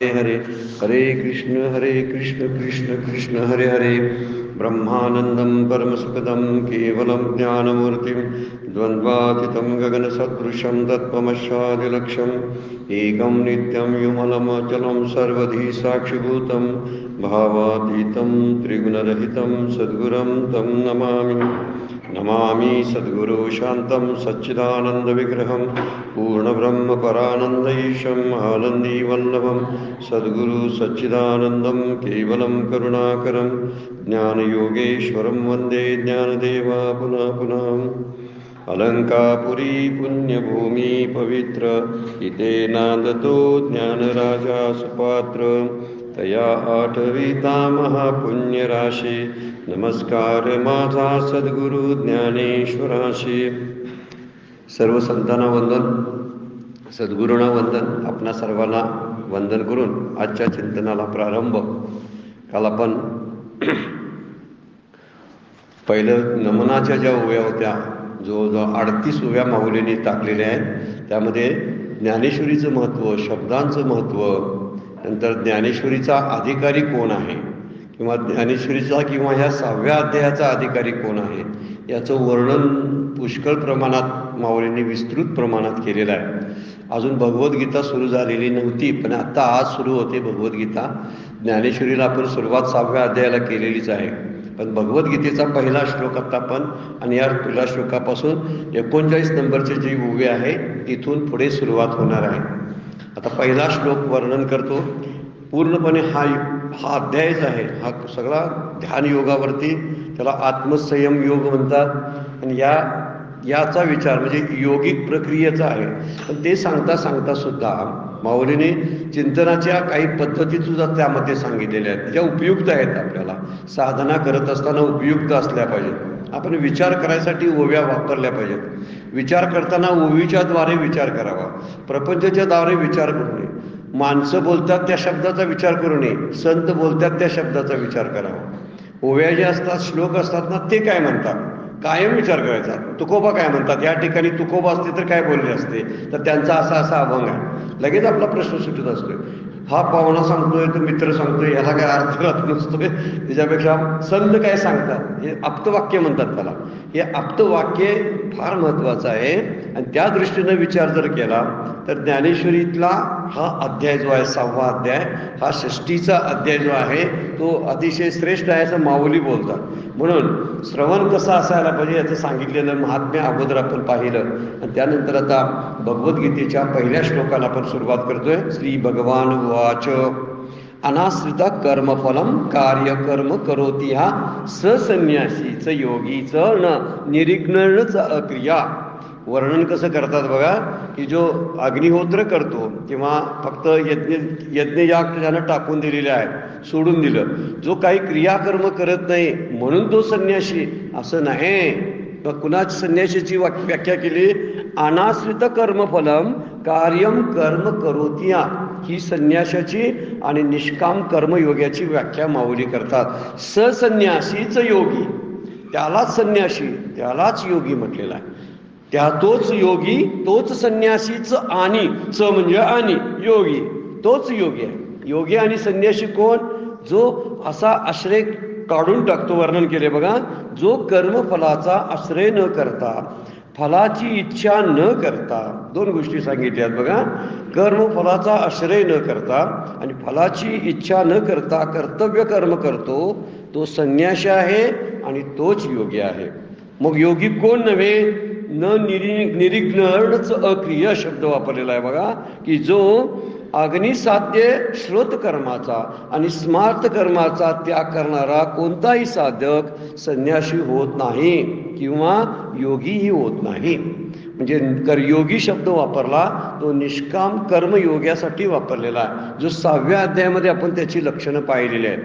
हरे हरे कृष्ण कृष्ण कृष्ण हरे हरे। ब्रह्मानंदं परमसुखदं केवलं ज्ञानमूर्तिं द्वन्द्वातीतं गगनसदृशं तत्त्वमस्यादिलक्ष्यम् एकं नित्यं विमलमचलं सर्वधी साक्षिभूतं भावातीतं त्रिगुणरहितं सद्गुरुं तं नमामि सद्गुरु शान्तं सच्चिदानन्दविग्रहं पूर्णब्रह्मपरानन्दईशम् आनन्दीवल्लभं सद्गुरु सच्चिदानन्दं केवलं करुणाकरं ज्ञानयोगेश्वरं वन्दे ज्ञानदेवा पुनः पुनः। अलंकापुरी पुण्यभूमि पवित्र इथे नांदतो ज्ञानराजा सुपात्र तया आठविता महापुण्यराशी नमस्कार माझा सद्गुरु ज्ञानेश्वराशी। सर्व संतांना वंदन, सद्गुरूंना वंदन, आपणा सर्वांना वंदन करून आजच्या चिंतनाला प्रारंभ। काल आपण पहिलं नमनाच्या ज्या ओव्या होत्या, जवळजवळ 38 ओव्या माऊलींनी टाकलेल्या आहेत, त्यामध्ये ज्ञानेश्वरीचं महत्त्व, शब्दांचं महत्त्व, नंतर ज्ञानेश्वरीचा अधिकारी कोण आहे किंवा ज्ञानेश्वरीचा किंवा ह्या 6व्या अध्यायाचा अधिकारी कोण आहे याचं वर्णन पुष्कळ प्रमाणात माऊलींनी विस्तृत प्रमाणात केलेलं आहे। अजून भगवद्गीता सुरू झालेली नव्हती, पण आता आज सुरू होते भगवद्गीता। ज्ञानेश्वरीला आपण सुरुवात 6व्या अध्यायाला केलेलीच आहे, पण भगवद्गीतेचा पहिला श्लोक आता आपण आणि या पहिल्या श्लोकापासून 39 नंबरचे जी ओवी आहे तिथून पुढे सुरुवात होणार आहे। आता पहिला श्लोक वर्णन करतो। पूर्णपणे हा अध्यायच आहे, हा सगळा ध्यान योगावरती, त्याला आत्मसंयम योग म्हणतात आणि याचा विचार म्हणजे योगिक प्रक्रियेचा आहे। पण ते सांगता सांगता सुद्धा माऊलीने चिंतनाच्या काही पद्धती सुद्धा त्यामध्ये सांगितलेल्या आहेत, ज्या उपयुक्त आहेत, आपल्याला साधना करत असताना उपयुक्त असल्या पाहिजेत। आपण विचार करायसाठी ओव्या वापरल्या पाहिजेत। विचार करताना ओवीच्या द्वारे विचार करावा, प्रपंचाच्या द्वारे विचार करू नये। माणसं बोलतात त्या शब्दाचा विचार करू नये, संत बोलतात त्या शब्दाचा विचार करावा। ओव्या जे असतात, श्लोक असतात ना, ते काय म्हणतात कायम विचार करायचा। तुकोबा काय म्हणतात, या ठिकाणी तुकोबा असते तर काय बोलले असते, तर त्यांचा असा अभंग आहे, लगेच आपला प्रश्न सुटत असतोय। हा पाहुणा सांगतोय, तो मित्र सांगतोय, याला काय अर्थ राहत नसतोय, त्याच्यापेक्षा संत काय सांगतात हे आप्तवाक्य म्हणतात त्याला। हे आप्तवाक्य फार महत्वाचं आहे आणि त्या दृष्टीनं विचार जर केला तर ज्ञानेश्वरीतला हा अध्याय जो आहे 6वा अध्याय, हा षष्ठीचा अध्याय जो आहे तो अतिशय श्रेष्ठ आहे असं माऊली बोलतात। म्हणून श्रवण कसं असायला पाहिजे याचं सांगितलेलं महात्म्य अगोदर आपण पाहिलं आणि त्यानंतर आता भगवद्गीतेच्या पहिल्या श्लोकाला आपण सुरुवात करतोय। श्री भगवान वाच अनाश्रित कर्मफलम कार्य कर्म करोती हा सन्यासीच योगीच न निरिग्नच अक्रिया। वर्णन कसं करतात बघा, की जो अग्निहोत्र करतो किंवा फक्त यज्ञयाग त्यानं टाकून दिलेले आहे, सोडून दिलं, जो काही क्रियाकर्म करत नाही म्हणून तो संन्यासी असं नाही। कुणाच संन्याशीची व्याख्या केली, अनाश्रित कर्मफलम कार्यम कर्म करोतिया, ही संन्यासाची आणि निष्काम कर्मयोगाची व्याख्या माऊली करतात। सन्यासीच योगी, त्यालाच संन्यासी, त्यालाच योगी म्हटलेला आहे। तोच योगी, तोच संन्यासीच, आणि च म्हणजे आणि योगी, तोच योगी आहे। योगी आणि संन्यासी कोण, जो असा आश्रय काढून टाकतो, वर्णन केले बघा, जो कर्मफलाचा आश्रय न करता, फलाची इच्छा न करता, दोन गोष्टी सांगितल्यात बघा, कर्मफलाचा आश्रय न करता आणि फलाची इच्छा न करता कर्तव्य कर्म करतो, तो संन्यासी आहे आणि तोच योगी आहे। मग योगी कोण नव्हे, न निरिग्नच अक्रिय शब्द वापरलेला आहे बघा, की जो अग्निसाध्य श्रोत कर्माचा आणि स्मार्त कर्माचा त्याग करणारा कोणताही साधक संन्यासी होत नाही किंवा योगीही होत नाही। म्हणजे योगी शब्द वापरला तो निष्काम कर्मयोगासाठी वापरलेला आहे, जो 6व्या अध्यायामध्ये आपण त्याची लक्षणं पाहिलेली आहेत।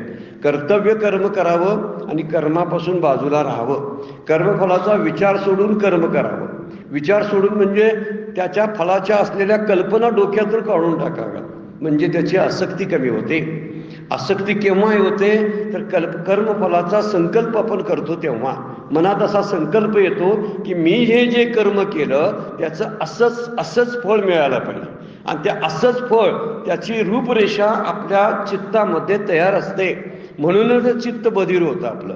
कर्तव्य कर्म करावं आणि कर्मापासून बाजूला राहावं, कर्मफलाचा विचार सोडून कर्म करावं। विचार सोडून म्हणजे त्याच्या फलाच्या असलेल्या कल्पना डोक्यातून काढून टाकाव्या, म्हणजे त्याची आसक्ती कमी होते। आसक्ती केव्हा होते तर कर्मफलाचा संकल्प आपण करतो तेव्हा मनात असा संकल्प येतो की मी हे जे कर्म केलं त्याचं असंच फळ मिळायला पाहिजे, आणि त्या असंच फळ त्याची रूपरेषा आपल्या चित्तामध्ये तयार असते. म्हणूनच चित्त बधीर होतं आपलं,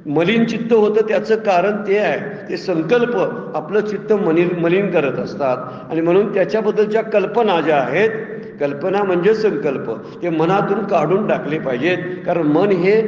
मलिन चित्त होतं. त्याचं कारण ते आहे, ते संकल्प आपलं चित्त मलिन करत असतात. आणि म्हणून त्याच्याबद्दलच्या कल्पना ज्या आहेत, कल्पना म्हणजे संकल्प, ते मनातून काढून टाकले पाहिजेत. कारण मन हे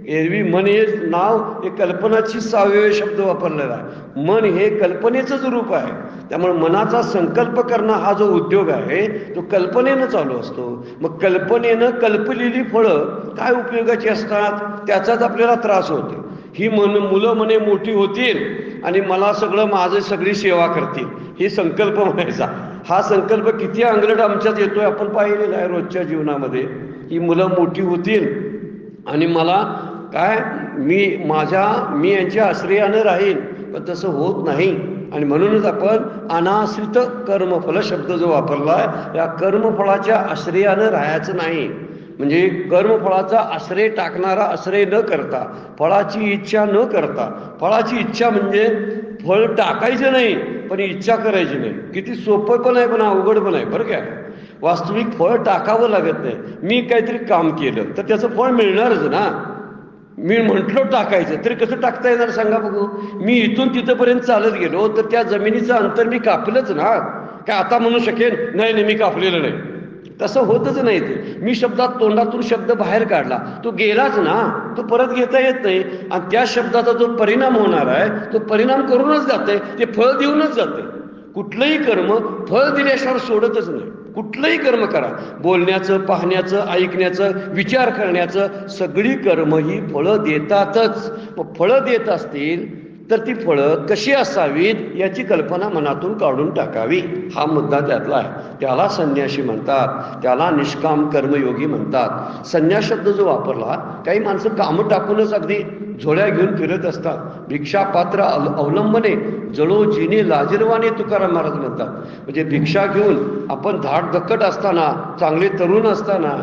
एरवी मन हे नाव हे कल्पनाची 6वे शब्द वापरलेला आहे. मन हे कल्पनेचंच रूप आहे. त्यामुळे मनाचा संकल्प करणं हा जो उद्योग आहे तो कल्पनेनं चालू असतो. मग कल्पनेनं कल्पलेली फळं काय उपयोगाची असतात, त्याचाच आपल्याला त्रास होतो. ही मुलं म्हणे मोठी होतील आणि मला माझं सगळी सेवा करतील, ही संकल्प म्हणायचा. हा संकल्प किती अंगलट आमच्यात येतोय आपण पाहिलेला आहे रोजच्या जीवनामध्ये. ही मुलं मोठी होतील आणि मला काय मी यांच्या आश्रयानं राहीन, पण तसं होत नाही. आणि म्हणूनच आपण अनाश्रित कर्मफल शब्द जो वापरलाय, या कर्मफळाच्या आश्रयानं राहायचं नाही. म्हणजे कर्मफळाचा आश्रय टाकणारा आश्रय न करता, फळाची इच्छा न करता. फळाची इच्छा म्हणजे फळ टाकायचं नाही पण इच्छा करायची नाही. किती सोपं पण आहे पण अवघड पण आहे बरं काय. वास्तविक फळ टाकावं लागत नाही. मी काहीतरी काम केलं तर त्याचं फळ मिळणारच ना. मी म्हटलो टाकायचं तरी कसं टाकता येणार सांगा बघू. मी इथून तिथंपर्यंत चालत गेलो तर त्या जमिनीचं अंतर मी कापलंच ना. काय आता म्हणू शकेन नाही मी कापलेलं नाही, तसं होतच नाही. ते मी तोंडातून शब्द बाहेर काढला, तो गेलाच ना, तो परत घेता येत नाही. आणि त्या शब्दाचा जो परिणाम होणार आहे तो परिणाम करूनच जाते, ते फळ देऊनच जाते. कुठलंही कर्म फळ दिल्याशिवाय सोडतच नाही. कुठलंही कर्म करा, बोलण्याचं, पाहण्याचं, ऐकण्याचं, विचार करण्याचं, सगळी कर्म ही फळं देतातच. मग फळं देत असतील तर ती फळं कशी असावीत याची कल्पना मनातून काढून टाकावी. हा मुद्दा त्यातला आहे. त्याला संन्यासी म्हणतात, त्याला निष्काम कर्मयोगी म्हणतात. संन्यास शब्द जो वापरला, काही माणसं कामं टाकूनच अगदी झोळ्या घेऊन फिरत असतात. भिक्षापात्र अवलंबने जळो जिने लाजिरवाने तुकाराम महाराज म्हणतात. म्हणजे भिक्षा घेऊन आपण धाडधक्कट असताना, चांगले तरुण असताना,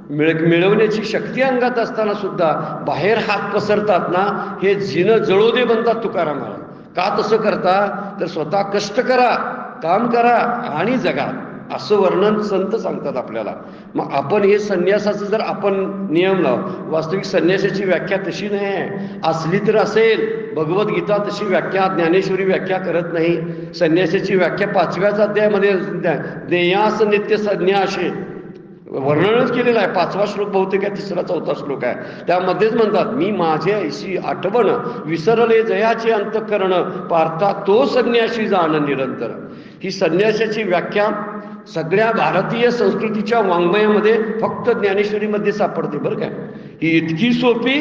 मिळवण्याची शक्ती अंगात असताना सुद्धा बाहेर हात पसरतात ना, हे जिनं जळू दे म्हणतात तुकाराम महाराज. का तसं करता तर स्वतः कष्ट करा, काम करा आणि जगा, असं वर्णन संत सांगतात आपल्याला. मग आपण हे संन्यासाचं जर आपण नियम लाव, वास्तविक संन्यासाची व्याख्या तशी नाही आहे. असली तर असेल, भगवद्गीता तशी व्याख्या, ज्ञानेश्वरी व्याख्या करत नाही. संन्यासाची व्याख्या 5व्याच अध्यायामध्ये देयास नित्य संन्यासे वर्णनच केलेलं आहे. 5वा श्लोक बहुतेक आहे, 3रा-4था श्लोक आहे. त्यामध्येच म्हणतात, मी माझे ऐशी आठवण विसरले जयाचे अंतःकरण, पार्था तो संन्यासी जाण निरंतर. ही संन्यासाची व्याख्या सगळ्या भारतीय संस्कृतीच्या वाङ्मयामध्ये फक्त ज्ञानेश्वरीमध्ये सापडते बरं काय. ही इतकी सोपी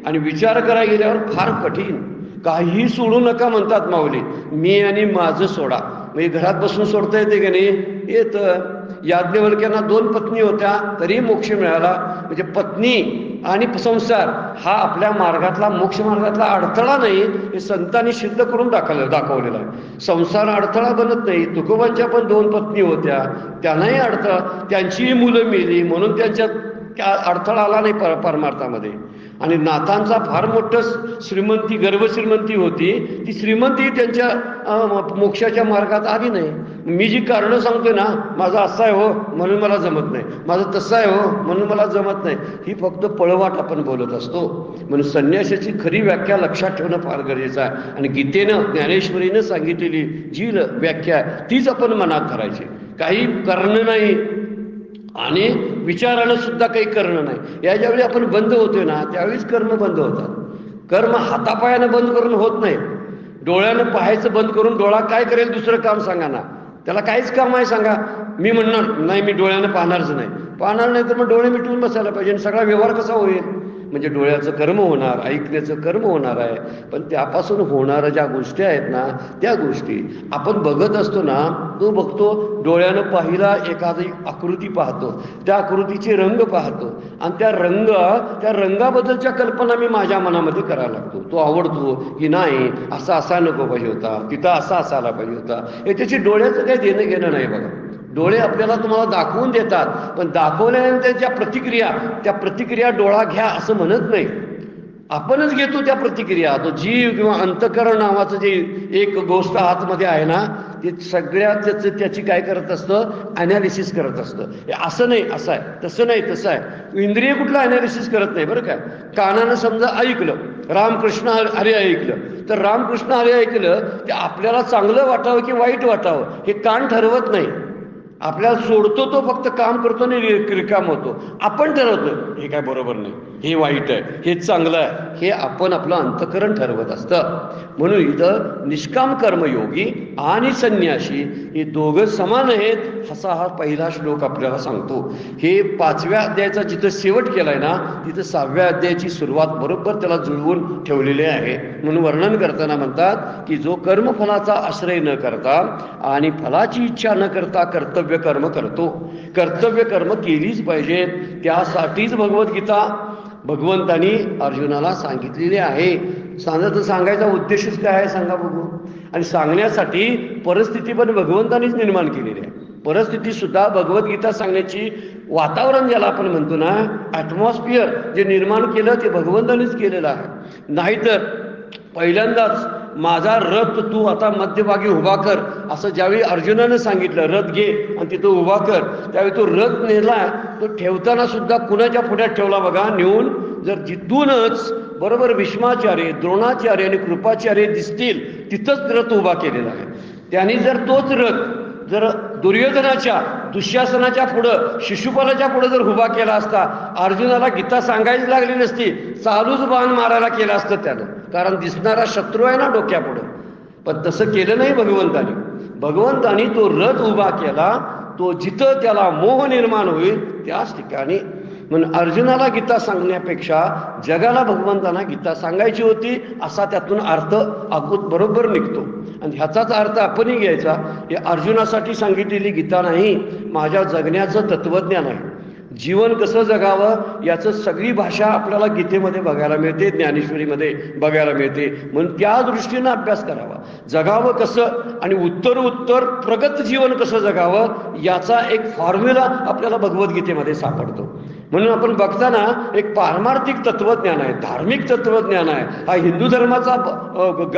आणि विचार करायला गेल्यावर फार कठीण. काही सोडू नका म्हणतात माऊली, मी आणि माझं सोडा. म्हणजे घरात बसून सोडता येते की नाही, येतं. याज्ञवल्क्यांना 2 पत्नी होत्या तरी मोक्ष मिळाला. म्हणजे पत्नी आणि संसार हा आपल्या मार्गातला, मोक्ष मार्गातला अडथळा नाही, हे संतांनी सिद्ध करून दाखवलेलं आहे. संसार अडथळा बनत नाही. तुकोबांच्या पण 2 पत्नी होत्या, त्यांनाही अडथळा, त्यांचीही मुलं मेली म्हणून त्यांच्यात अडथळा आला नाही परमार्थामध्ये. आणि नाथांचा फार मोठं श्रीमंती, गर्भश्रीमंती होती, ती श्रीमंती त्यांच्या मोक्षाच्या मार्गात आली नाही. मी जी कारणं सांगतोय ना, माझं असं आहे हो म्हणून मला जमत नाही, माझं तसं आहे हो म्हणून मला जमत नाही, ही फक्त पळवाट आपण बोलत असतो. म्हणून संन्यासाची खरी व्याख्या लक्षात ठेवणं फार गरजेचं आहे. आणि गीतेनं, ज्ञानेश्वरीनं सांगितलेली जी व्याख्या आहे तीच आपण मनात धरायची. काही करणं नाही आणि विचारानं सुद्धा काही करणं नाही. या ज्यावेळी आपण बंद होतोय ना, त्यावेळीच कर्म बंद होतात. कर्म हातापायानं बंद करून होत नाही. डोळ्यानं पाहायचं बंद करून डोळा काय करेल दुसरं काम सांगा ना, त्याला काहीच काम आहे सांगा. मी म्हणणार नाही मी डोळ्यानं पाहणारच नाही, पाहणार नाही तर मग डोळे मिटवून बसायला पाहिजे. आणि सगळा व्यवहार कसा होईल. म्हणजे डोळ्याचं कर्म होणार, ऐकण्याचं कर्म होणार आहे, पण त्यापासून होणाऱ्या ज्या गोष्टी आहेत ना, त्या गोष्टी आपण बघत असतो ना, तो बघतो डोळ्यानं पाहिला एखादी आकृती पाहतो, त्या आकृतीचे रंग पाहतो आणि त्या रंगाबद्दलच्या कल्पना मी माझ्या मनामध्ये करायला लागतो. तो आवडतो की नाही, असा असा नको पाहिजे होता, तिथं असा असायला पाहिजे होता. हे त्याची डोळ्याचं काही देणं घेणं नाही बघा. डोळे आपल्याला तुम्हाला दाखवून देतात, पण दाखवल्यानंतर त्या प्रतिक्रिया डोळा घ्या असं म्हणत नाही, आपणच घेतो त्या प्रतिक्रिया. तो जीव किंवा अंतःकरण नावाचं जे एक गोष्ट आतमध्ये आहे ना, ते सगळ्या त्याची काय करत असतं, ॲनालिसिस करत असतं. हे असं नाही असं आहे, तसं नाही तसं आहे. इंद्रिय कुठलं ॲनालिसिस करत नाही बरं का. कानानं समजा ऐकलं, रामकृष्ण हरी ऐकलं, तर रामकृष्ण हरी ऐकलं ते आपल्याला चांगलं वाटावं की वाईट वाटावं हे कान ठरवत नाही. आपल्याला सोडतो तो फक्त काम करतो आणि रिकाम होतो. आपण ठरवतो हे काय बरोबर नाही, हे वाईट आहे, हे चांगलं आहे, हे आपण आपलं अंतःकरण ठरवत असतं. म्हणून इथं निष्काम कर्मयोगी आणि संन्यासी हे दोघं समान आहेत असा हा पहिला श्लोक आपल्याला सांगतो. हे 5व्या अध्यायाचा जिथं शेवट केलाय ना तिथं 6व्या अध्यायाची सुरुवात बरोबर त्याला जुळवून ठेवलेली आहे. म्हणून वर्णन करताना म्हणतात की जो कर्मफलाचा आश्रय न करता आणि फलाची इच्छा न करता कर्तव्य कर्म करतो. कर्तव्य कर्म केलीच पाहिजेत, त्यासाठीच भगवद्गीता भगवंतानी अर्जुनाला सांगितलेली आहे. सांगायचा उद्देशच काय आहे सांगा बघू. आणि सांगण्यासाठी परिस्थिती पण भगवंतानीच निर्माण केलेली आहे. परिस्थिती सुद्धा भगवद्गीता सांगण्याची वातावरण ज्याला आपण म्हणतो ना, ॲटमॉस्फिअर जे निर्माण केलं ते भगवंतानीच केलेलं आहे. नाहीतर पहिल्यांदाच माझा रथ तू आता मध्यभागी उभा कर असं ज्यावेळी अर्जुनानं सांगितलं, रथ घे आणि तिथं उभा कर, त्यावेळी तो रथ नेला. तो ठेवताना सुद्धा कुणाच्या पुढ्यात ठेवला बघा, नेऊन जर जिथूनच बरोबर भीष्माचार्य, द्रोणाचार्य आणि कृपाचार्य दिसतील तिथंच रथ उभा केलेला आहे. त्यांनी जर तोच रथ जर दुर्योधनाच्या, दुःशासनाच्या पुढं, शिशुपालाच्या पुढं जर उभा केला असता, अर्जुनाला गीता सांगायची लागली नसती, चालूच बाण मारायला केलं असतं त्यानं, कारण दिसणारा शत्रू आहे ना डोक्यापुढं. पण तसं केलं नाही भगवंतानी. भगवंतानी तो रथ उभा केला, तो जिथं त्याला मोह निर्माण होईल त्याच ठिकाणी. म्हणून अर्जुनाला गीता सांगण्यापेक्षा जगाला भगवंतांना गीता सांगायची होती असा त्यातून अर्थ अगोदर बरोबर निघतो. आणि ह्याचाच अर्थ आपणही घ्यायचा, हे अर्जुनासाठी सांगितलेली गीता नाही, माझ्या जगण्याचं तत्वज्ञान आहे. जीवन कसं जगावं याचं सगळी भाषा आपल्याला गीतेमध्ये बघायला मिळते, ज्ञानेश्वरीमध्ये बघायला मिळते. म्हणून त्या दृष्टीनं अभ्यास करावा. जगावं कसं आणि उत्तर प्रगत जीवन कसं जगावं याचा एक फॉर्म्युला आपल्याला भगवद्गीतेमध्ये सापडतो. म्हणून आपण बघताना एक पारमार्थिक तत्वज्ञान आहे, धार्मिक तत्वज्ञान आहे, हा हिंदू धर्माचा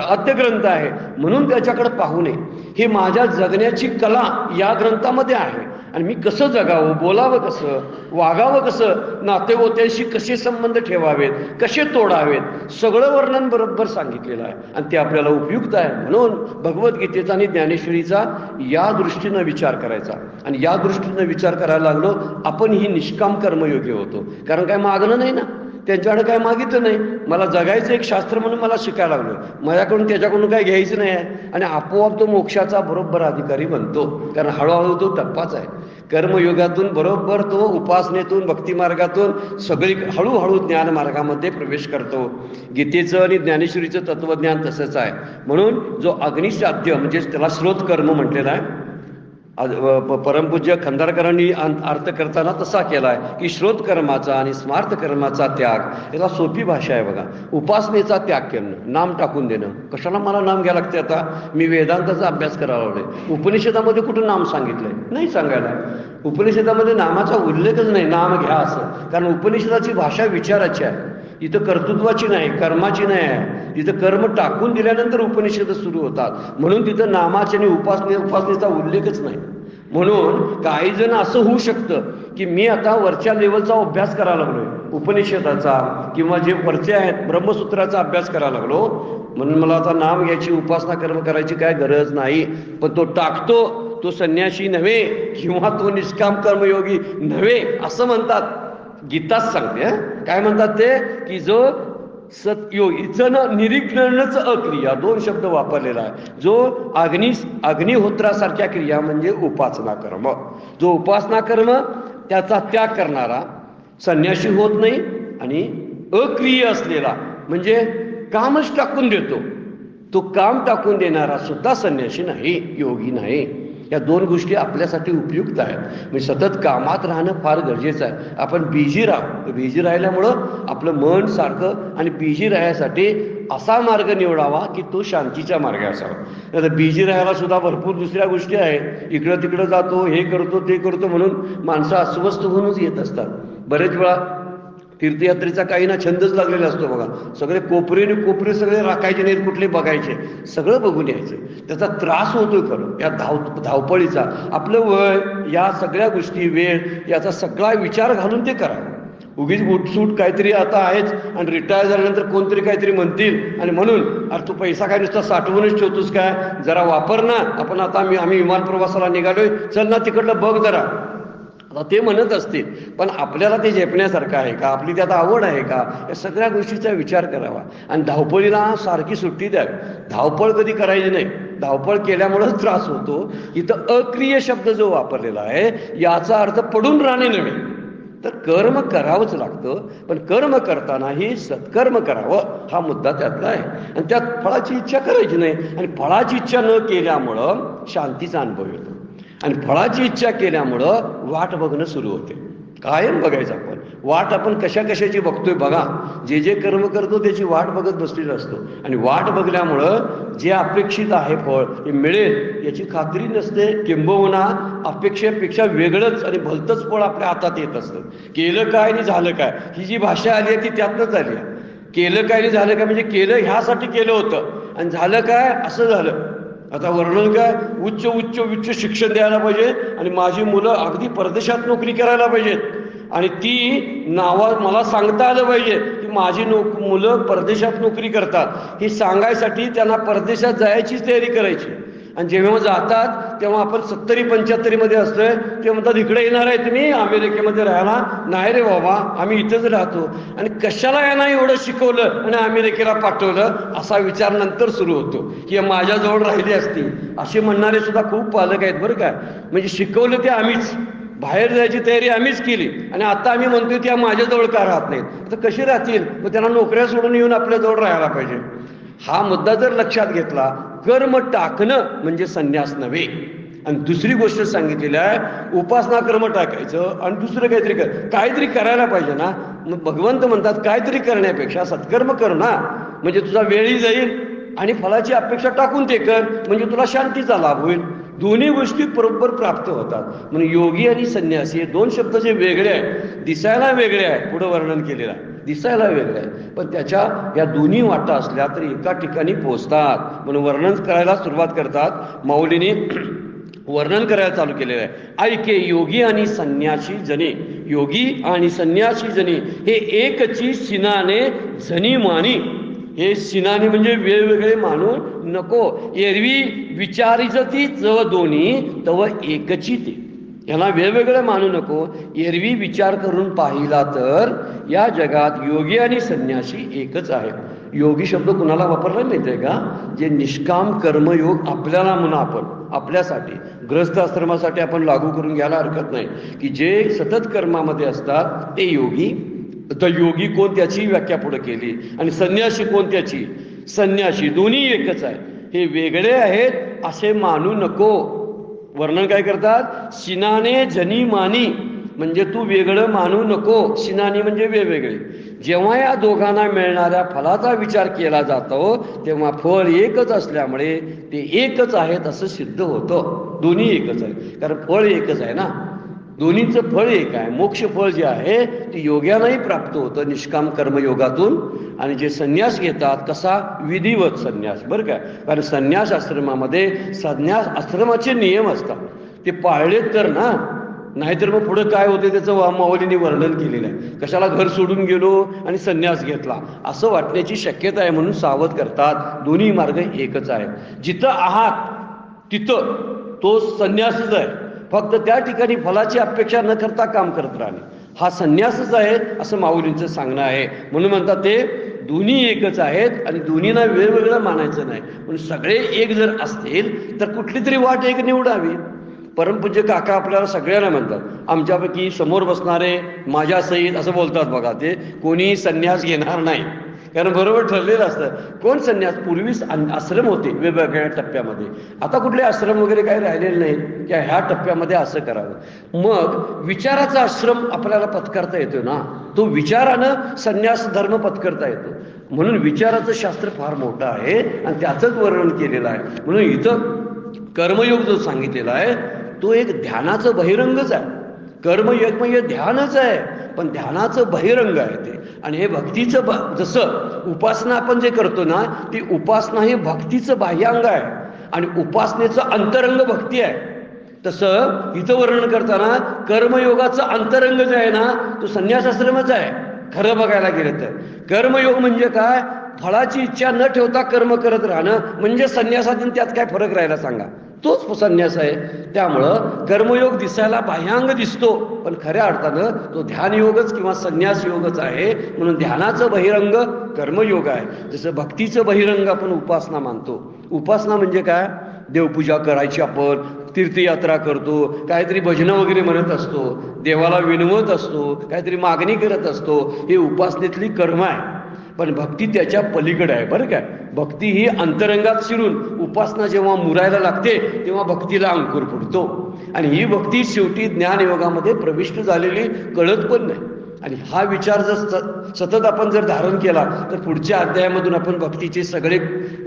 आद्यग्रंथ आहे म्हणून त्याच्याकडे पाहू नये. हे माझ्या जगण्याची कला या ग्रंथामध्ये आहे. आणि मी कसं जगावं, बोलावं कसं, वागावं कसं, नातेगोत्यांशी कसे संबंध ठेवावेत, कसे तोडावेत, सगळं वर्णन बरोबर सांगितलेलं आहे. आणि ते आपल्याला उपयुक्त आहे. म्हणून भगवद्गीतेचा आणि ज्ञानेश्वरीचा या दृष्टीनं विचार करायचा. आणि या दृष्टीनं विचार करायला लागलो आपण ही निष्काम कर्मयोगी होतो. कारण काय मागणं नाही ना, त्यांच्याकडे काय मागितलं नाही. मला जगायचं एक शास्त्र म्हणून मला शिकायला लागलो, माझ्याकडून त्याच्याकडून काय घ्यायचं नाही आहे. आणि आपोआप तो मोक्षाचा बरोबर अधिकारी बनतो. कारण हळूहळू तो टप्पाच आहे. कर्मयोगातून बरोबर तो उपासनेतून, भक्तिमार्गातून सगळी हळूहळू ज्ञान मार्गामध्ये प्रवेश करतो. गीतेचं आणि ज्ञानेश्वरीचं तत्वज्ञान तसंच आहे. म्हणून जो अग्निसाध्य म्हणजे त्याला स्रोत कर्म म्हटलेला आहे. परमपूज्य खंदारकरांनी अर्थ करताना तसा केला आहे की श्रोत कर्माचा आणि स्मार्थ कर्माचा त्याग याला सोपी भाषा आहे बघा. उपासनेचा त्याग करणं, नाम टाकून देणं. कशाला मला नाम घ्यायला लागते, आता मी वेदांताचा अभ्यास करायला लागलोय. उपनिषदामध्ये कुठं नाम सांगितलंय? नाही सांगायला. उपनिषदामध्ये नामाचा उल्लेखच नाही, नाम घ्या असं. कारण उपनिषदाची भाषा विचाराची आहे, इथं कर्तृत्वाची नाही, कर्माची नाही आहे. तिथं कर्म टाकून दिल्यानंतर उपनिषद सुरू होतात. म्हणून तिथं नामाचे आणि उपासनेचा उल्लेखच नाही. म्हणून काही जण असं होऊ शकतं की मी आता वरच्या लेवलचा अभ्यास करायला लागलोय, उपनिषदाचा किंवा जे वरचे आहेत ब्रह्मसूत्राचा अभ्यास करायला लागलो, म्हणून मला आता नाम घ्यायची, उपासना कर्म करायची काय गरज नाही. पण तो टाकतो तो संन्यासी नव्हे किंवा तो निष्काम कर्मयोगी नव्हे असं म्हणतात. गीताच सांगते. काय म्हणतात ते की जो सत्योगीचं निरीक्षणच अक्रिया, 2 शब्द वापरलेला आहे. जो अग्निहोत्रासारख्या क्रिया म्हणजे उपासना कर्म. जो उपासना कर्म त्याचा त्याग करणारा संन्यासी होत नाही. आणि अक्रिय असलेला म्हणजे कामच टाकून देतो, तो काम टाकून देणारा सुद्धा संन्यासी नाही, योगी नाही. या 2 गोष्टी आपल्यासाठी उपयुक्त आहेत. म्हणजे सतत कामात राहणं फार गरजेचं आहे. आपण बिझी राहू, बिझी राहिल्यामुळं आपलं मन सारखं, आणि बिझी राहण्यासाठी असा मार्ग निवडावा की तो शांतीचा मार्ग असावा. आता बिझी राहायला सुद्धा भरपूर दुसऱ्या गोष्टी आहेत. इकडं तिकडं जातो, हे करतो ते करतो म्हणून माणसं अस्वस्थ होऊनच येत असतात. बरेच वेळा तीर्थयात्रेचा काही ना छंदच लागलेला असतो बघा. सगळे कोपरे सगळे राखायचे नाहीत, कुठले बघायचे, सगळं बघून यायचं. त्याचा त्रास होतोय खरं या धावपळीचा. आपलं वय, या सगळ्या गोष्टी, वेळ, याचा सगळा विचार घालून ते करावं. उगीच उठसूट काहीतरी आता आहेच आणि रिटायर झाल्यानंतर कोणतरी काहीतरी म्हणतील आणि म्हणून अरे तू पैसा काय नुसता साठवूनच ठेवतोस काय, जरा वापर ना. आपण आता आम्ही विमान प्रवासाला निघालोय, चल ना तिकडलं बघ जरा. आता ते म्हणत असतील, पण आपल्याला ते झेपण्यासारखं आहे का, आपली त्यात आवड आहे का, या सगळ्या गोष्टीचा विचार करावा. आणि धावपळीला सारखी सुट्टी द्यावी. धावपळ कधी करायची नाही. धावपळ केल्यामुळेच त्रास होतो. इथं अक्रिय शब्द जो वापरलेला आहे याचा अर्थ पडून राहणे नव्हे, तर कर्म करावंच लागतं. पण कर्म करतानाही सत्कर्म करावं, हा मुद्दा त्यातला आहे. आणि त्यात फळाची इच्छा करायची नाही. आणि फळाची इच्छा न केल्यामुळं शांतीचा अनुभव येतो. आणि फळाची इच्छा केल्यामुळं वाट बघणं सुरू होते. कायम बघायचं आपण वाट. आपण कशाची बघतोय बघा. जे जे कर्म करतो त्याची वाट बघत बसलेला असतो. आणि वाट बघल्यामुळं जे अपेक्षित आहे फळ हे मिळेल याची खात्री नसते. किंबहुना अपेक्षेपेक्षा वेगळंच आणि भलतंच फळ आपल्या हातात येत असतं. केलं काय आणि झालं काय, ही जी भाषा आली आहे ती त्यातनंच आली आहे. केलं काय आणि झालं काय म्हणजे केलं ह्यासाठी केलं होतं आणि झालं काय असं झालं. आता वर्णन काय, उच्च शिक्षण द्यायला पाहिजे आणि माझी मुलं अगदी परदेशात नोकरी करायला पाहिजेत आणि ती मला सांगता आलं पाहिजे की माझी मुलं परदेशात नोकरी करतात. हे सांगायसाठी त्यांना परदेशात जायचीच तयारी करायची. आणि जेव्हा जातात तेव्हा आपण 70-75 असतोय, ते म्हणतात इकडे येणार आहे तुम्ही अमेरिकेमध्ये राहायला. नाही रे बाबा, आम्ही इथंच राहतो. आणि कशाला यांना एवढं शिकवलं आणि अमेरिकेला पाठवलं, असा विचार नंतर सुरू होतो की माझ्याजवळ राहिली असती. असे म्हणणारे सुद्धा खूप पालक आहेत बरं काय. म्हणजे शिकवलं ते आम्हीच, बाहेर जायची तयारी आम्हीच केली आणि आता आम्ही म्हणतोय त्या माझ्याजवळ का राहत नाहीत. आता कशी राहतील, मग त्यांना नोकऱ्या सोडून येऊन आपल्याजवळ राहायला पाहिजे. हा मुद्दा जर लक्षात घेतला, कर्म टाकणं म्हणजे संन्यास नव्हे. आणि दुसरी गोष्ट सांगितलेली आहे, उपासना कर्म टाकायचं आणि दुसरं काहीतरी करायला पाहिजे ना. मग भगवंत म्हणतात काहीतरी करण्यापेक्षा सत्कर्म कर ना, म्हणजे तुझा वेळही जाईल आणि फळाची अपेक्षा टाकून ते कर, म्हणजे तुला शांतीचा लाभ होईल. दोन्ही गोष्टी बरोबर प्राप्त होतात. म्हणून योगी आणि संन्यासी हे दोन शब्द जे वेगळे आहेत, दिसायला वेगळे आहे, पुढं वर्णन केलेलं आहे, दिसायला वेगळे आहे, पण त्याच्या या दोन्ही वाटा असल्या तरी एका ठिकाणी पोहोचतात. म्हणून वर्णन करायला सुरुवात करतात. माऊलीने वर्णन करायला चालू केलेलं आहे. ऐके योगी आणि संन्यासी जने, योगी आणि संन्यासी जने हे एकची सिनाने जनी मानी. हे सिनाने म्हणजे वेगवेगळे मानू नको. एरवी विचारीचं ती जव दोन्ही तव एकची ते. यांना वेगवेगळं मानू नको. एरवी विचार करून पाहिला तर या जगात योगी आणि संन्यासी एकच आहे. योगी शब्द कुणाला वापरला माहिती आहे का, जे निष्काम कर्मयोग आपल्याला म्हणून आपण आपल्यासाठी गृहस्थ आश्रमासाठी आपण लागू करून घ्यायला हरकत नाही, की जे सतत कर्मामध्ये असतात ते योगी. तर योगी कोण त्याची व्याख्या पुढे केली आणि संन्यासी कोण त्याची. संन्यासी दोन्ही एकच आहे, हे वेगळे आहेत असे मानू नको. वर्णन काय करतात, सिनाने जनी मानी, म्हणजे तू वेगळं मानू नको. सिनानी म्हणजे वेगवेगळे. जेव्हा या दोघांना मिळणाऱ्या फलाचा विचार केला जातो तेव्हा फळ एकच असल्यामुळे ते एकच आहेत असं सिद्ध होतं. दोन्ही एकच आहे, कारण फळ एकच आहे ना. दोन्हीचं फळ एक आहे. मोक्ष फळ जे आहे ते योग्यालाही प्राप्त होतं निष्काम कर्मयोगातून. आणि जे संन्यास घेतात कसा, विधिवत संन्यास बरं का. कारण संन्यास आश्रमामध्ये संन्यास आश्रमाचे नियम असतात, ते पाळलेत तर ना, नाहीतर मग पुढे काय होते त्याचं माऊलीने वर्णन केलेलं आहे. कशाला घर सोडून गेलो आणि संन्यास घेतला असं वाटण्याची शक्यता आहे, म्हणून सावध करतात. दोन्ही मार्ग एकच आहे. जिथं आहात तिथं तो संन्यासच आहे, फक्त त्या ठिकाणी फलाची अपेक्षा न करता काम करत राहणे हा संन्यासच आहे असं माऊलींचं सांगणं आहे. म्हणून म्हणतात ते दोन्ही एकच आहेत आणि दोन्हींना वेगवेगळं मानायचं नाही. म्हणून सगळे एक जर असतील तर कुठली तरी वाट एक निवडावी. परमपूज्य काका आपल्याला सगळ्यांना म्हणतात, आमच्यापैकी समोर बसणारे माझ्या सहित असं बोलतात बघा, ते कोणी संन्यास घेणार नाही, कारण बरोबर ठरलेलं असतं. कोण संन्यास, पूर्वी आश्रम होते वेगवेगळ्या टप्प्यामध्ये, आता कुठले आश्रम वगैरे काही राहिलेले नाहीत की ह्या टप्प्यामध्ये असं करावं. मग विचाराचा आश्रम आपल्याला पत्करता येतो ना, तो विचारानं संन्यास धर्म पत्करता येतो. म्हणून विचाराचं शास्त्र फार मोठं आहे आणि त्याचंच वर्णन केलेलं आहे. म्हणून इथं कर्मयोग जो सांगितलेला आहे तो एक ध्यानाचं बहिरंगच आहे. कर्मयोग म्हणजे ध्यानच आहे, पण ध्यानाचं बहिरंग आहे ते. आणि हे भक्तीचं जसं उपासना आपण जे करतो ना, ती उपासना हे भक्तीचं बाह्यांग आहे आणि उपासनेचं अंतरंग भक्ती आहे. तसं इथं वर्णन करताना कर्मयोगाचं अंतरंग जे आहे ना, तो संन्यासाश्रमच आहे. खरं बघायला गेलं तर कर्मयोग म्हणजे काय? फळाची इच्छा न ठेवता कर्म करत राहणं म्हणजे संन्यासातून त्यात काय फरक राहिला सांगा? तोच संन्यास आहे. त्यामुळं कर्मयोग दिसायला बाह्यांग दिसतो, पण खऱ्या अर्थानं तो ध्यानयोगच किंवा संन्यास योगच आहे. म्हणून ध्यानाचं बहिरंग कर्मयोग आहे. जसं भक्तीचं बहिरंग आपण उपासना मानतो. उपासना म्हणजे काय? देवपूजा करायची, आपण तीर्थयात्रा करतो, काहीतरी भजनं वगैरे म्हणत असतो, देवाला विनवत असतो, काहीतरी मागणी करत असतो. हे उपासनेतली कर्म आहे. पण भक्ती त्याच्या पलीकडे आहे बरं काय. भक्ती ही अंतरंगात शिरून उपासना जेव्हा मुरायला लागते तेव्हा भक्तीला अंकुर फुटतो. आणि ही भक्ती शेवटी ज्ञानयोगामध्ये प्रविष्ट झालेली कळत पण नाही. आणि हा विचार जर सतत आपण जर धारण केला तर पुढच्या अध्यायामधून आपण भक्तीचे सगळे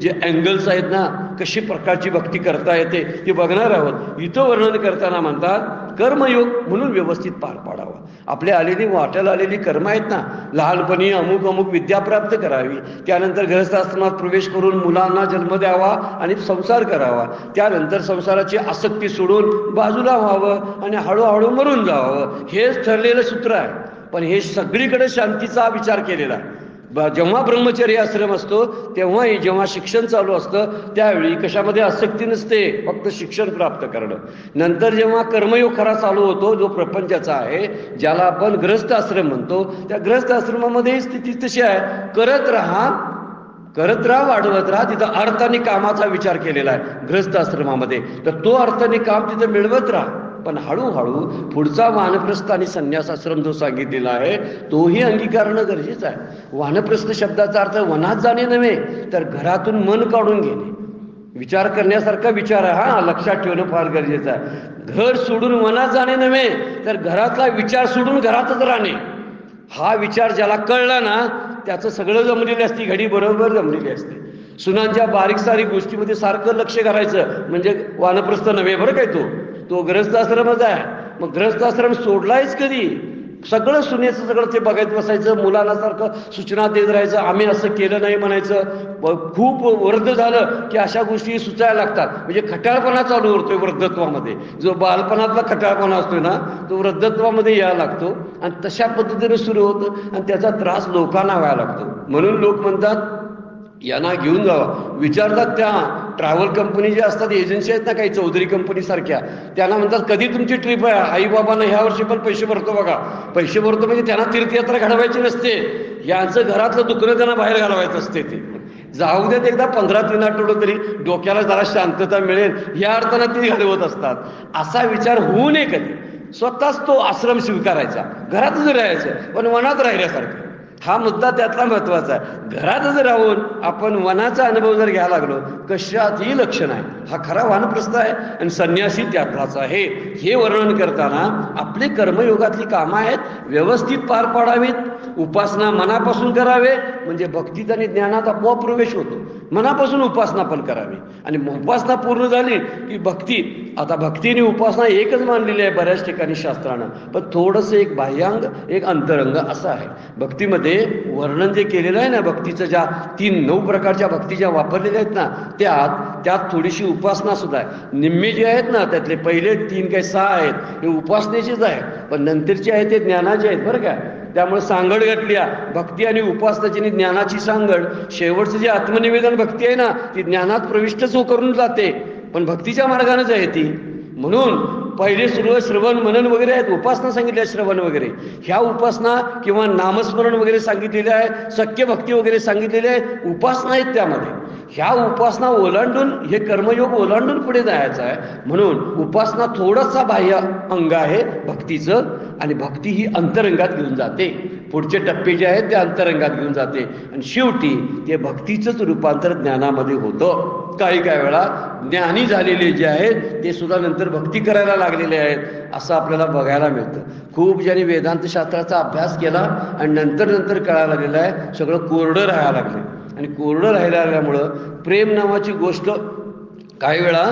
जे अँगल्स आहेत ना, कशी प्रकारची भक्ती करता येते ते बघणार आहोत. इथं वर्णन करताना म्हणतात कर्मयोग म्हणून व्यवस्थित पार पाडावा. आपल्या आलेली वाट्याला आलेली कर्म आहेत ना, लहानपणी अमुक अमुक विद्या प्राप्त करावी, त्यानंतर गृहस्थाश्रमात प्रवेश करून मुलांना जन्म द्यावा आणि संसार करावा, त्यानंतर संसाराची आसक्ती सोडून बाजूला व्हावं आणि हळूहळू मरून जावं, हेच ठरलेलं सूत्र आहे. पण हे सगळीकडे शांतीचा विचार केलेला आहे. जेव्हा ब्रह्मचर्य आश्रम असतो तेव्हाही जेव्हा शिक्षण चालू असतं त्यावेळी कशामध्ये आसक्ती नसते, फक्त शिक्षण प्राप्त करणं. नंतर जेव्हा कर्मयोग खरा चालू होतो जो प्रपंचाचा आहे, ज्याला आपण गृहस्थ आश्रम म्हणतो, त्या गृहस्थ आश्रमामध्ये स्थिती तशी आहे, करत राहा वाढवत राहा. तिथं अर्थ आणि कामाचा विचार केलेला आहे गृहस्थ आश्रमामध्ये. तर तो अर्थ आणि काम तिथं मिळवत राहा. पण हळूहळू पुढचा वानप्रस्थ आणि संन्यासाश्रम जो सांगितलेला आहे तोही अंगीकारणं गरजेचं आहे. वानप्रस्थ शब्दाचा अर्थ वनात जाणे नव्हे, तर घरातून मन काढून घेणे. विचार करण्यासारखा विचार आहे हा, लक्षात ठेवणं फार गरजेचं आहे. घर सोडून वनात जाणे नव्हे, तर घरातला विचार सोडून घरातच राहणे. हा विचार ज्याला कळला ना, त्याचं सगळं जमलेली असते, घडी बरोबर जमलेली असते. सुनांच्या बारीक सारीक गोष्टीमध्ये सारखं लक्ष करायचं म्हणजे वानप्रस्थ नव्हे बरं काय, तो गृहस्थाश्रमच आहे. मग गृहस्थाश्रम सोडलायच कधी? सगळं सुनेचं सगळं ते बघायत बसायचं, मुलांना सारखं सूचना देत राहायचं, आम्ही असं केलं नाही म्हणायचं. खूप वृद्ध झालं की अशा गोष्टी सुचायला लागतात. म्हणजे खट्याळपणा चालू होतोय वृद्धत्वामध्ये. जो बालपणातला खट्याळपणा असतोय ना, तो वृद्धत्वामध्ये यायला लागतो आणि तशा पद्धतीने सुरू होतं आणि त्याचा त्रास लोकांना व्हायला लागतो. म्हणून लोक म्हणतात यांना घेऊन जावा. विचारतात त्या ट्रॅव्हल कंपनी जे असतात, एजन्सी आहेत ना काही चौधरी कंपनी सारख्या, त्यांना म्हणतात कधी तुमची ट्रिप आहे? आई बाबांना ह्या वर्षी पण पैसे भरतो बघा. पैसे भरतो म्हणजे त्यांना तीर्थयात्रा घडवायची नसते, यांचं घरातलं दुखणं त्यांना बाहेर घालवायचं असते. ते जाऊ देत एकदा 15-3 आठवडं तरी डोक्याला जरा शांतता मिळेल या अर्थानं ती घडवत असतात. असा विचार होऊ नये कधी. स्वतःच तो आश्रम स्वीकारायचा, घरातच राहायचं पण वनात राहिल्यासारखं. हा मुद्दा त्यातला महत्वाचा आहे. घरातच राहून आपण वनाचा अनुभव जर घ्यायला लागलो, कशातही लक्ष नाही. हा खरा वानप्रस्थ आहे आणि संन्यासी त्यातलाच आहे. हे वर्णन करताना आपले कर्मयोगातली कामं आहेत व्यवस्थित पार पाडावीत. उपासना मनापासून करावे म्हणजे भक्तीत आणि ज्ञानात आपोआप प्रवेश होतो. मनापासून उपासना पण करावी आणि उपासना पूर्ण झाली की भक्ती. आता भक्ती आणि उपासना एकच मानलेली आहे बऱ्याच ठिकाणी शास्त्रानं, पण थोडंसं एक बाह्यांग एक अंतरंग असं आहे. भक्तीमध्ये वर्णन जे केलेलं आहे ना, भक्तीचं ज्या 9 प्रकारच्या भक्ती ज्या वापरलेल्या आहेत ना, त्यात थोडीशी उपासना सुद्धा आहे. निम्मे जे आहेत ना त्यातले पहिले 3 काही 6 आहेत हे उपासनेचेच आहे, पण नंतरचे आहेत ते ज्ञानाचे आहेत बरं का. त्यामुळे सांगड घातली भक्ती आणि उपासनाची आणि ज्ञानाची सांगड. शेवटचं जे आत्मनिवेदन भक्ती आहे ना, ती ज्ञानात प्रविष्टच करून जाते, पण भक्तीच्या मार्गानेच आहे ती. म्हणून पहिले सुरू श्रवण मनन वगैरे आहेत, उपासना सांगितल्या श्रवण वगैरे, ह्या उपासना किंवा नामस्मरण वगैरे सांगितलेले आहे, सख्य भक्ती वगैरे सांगितलेले आहे, उपासना आहेत त्यामध्ये. ह्या उपासना ओलांडून हे कर्मयोग ओलांडून पुढे जायचं आहे. म्हणून उपासना थोडासा बाह्य अंग आहे भक्तीचं आणि भक्ती ही अंतरंगात घेऊन जाते. पुढचे टप्पे जे आहेत ते अंतरंगात घेऊन जाते आणि शेवटी ते भक्तीचंच रूपांतर ज्ञानामध्ये होतं. काही वेळा ज्ञानी झालेले जे आहेत ते सुद्धा नंतर भक्ती करायला लागलेले आहेत असं आपल्याला बघायला मिळतं. खूप ज्यांनी वेदांत शास्त्राचा अभ्यास केला आणि नंतर कळायला लागलेलं आहे सगळं कोरडं राहायला लागलं. आणि कोरडं राहिल्यामुळं प्रेम नावाची गोष्ट काही वेळा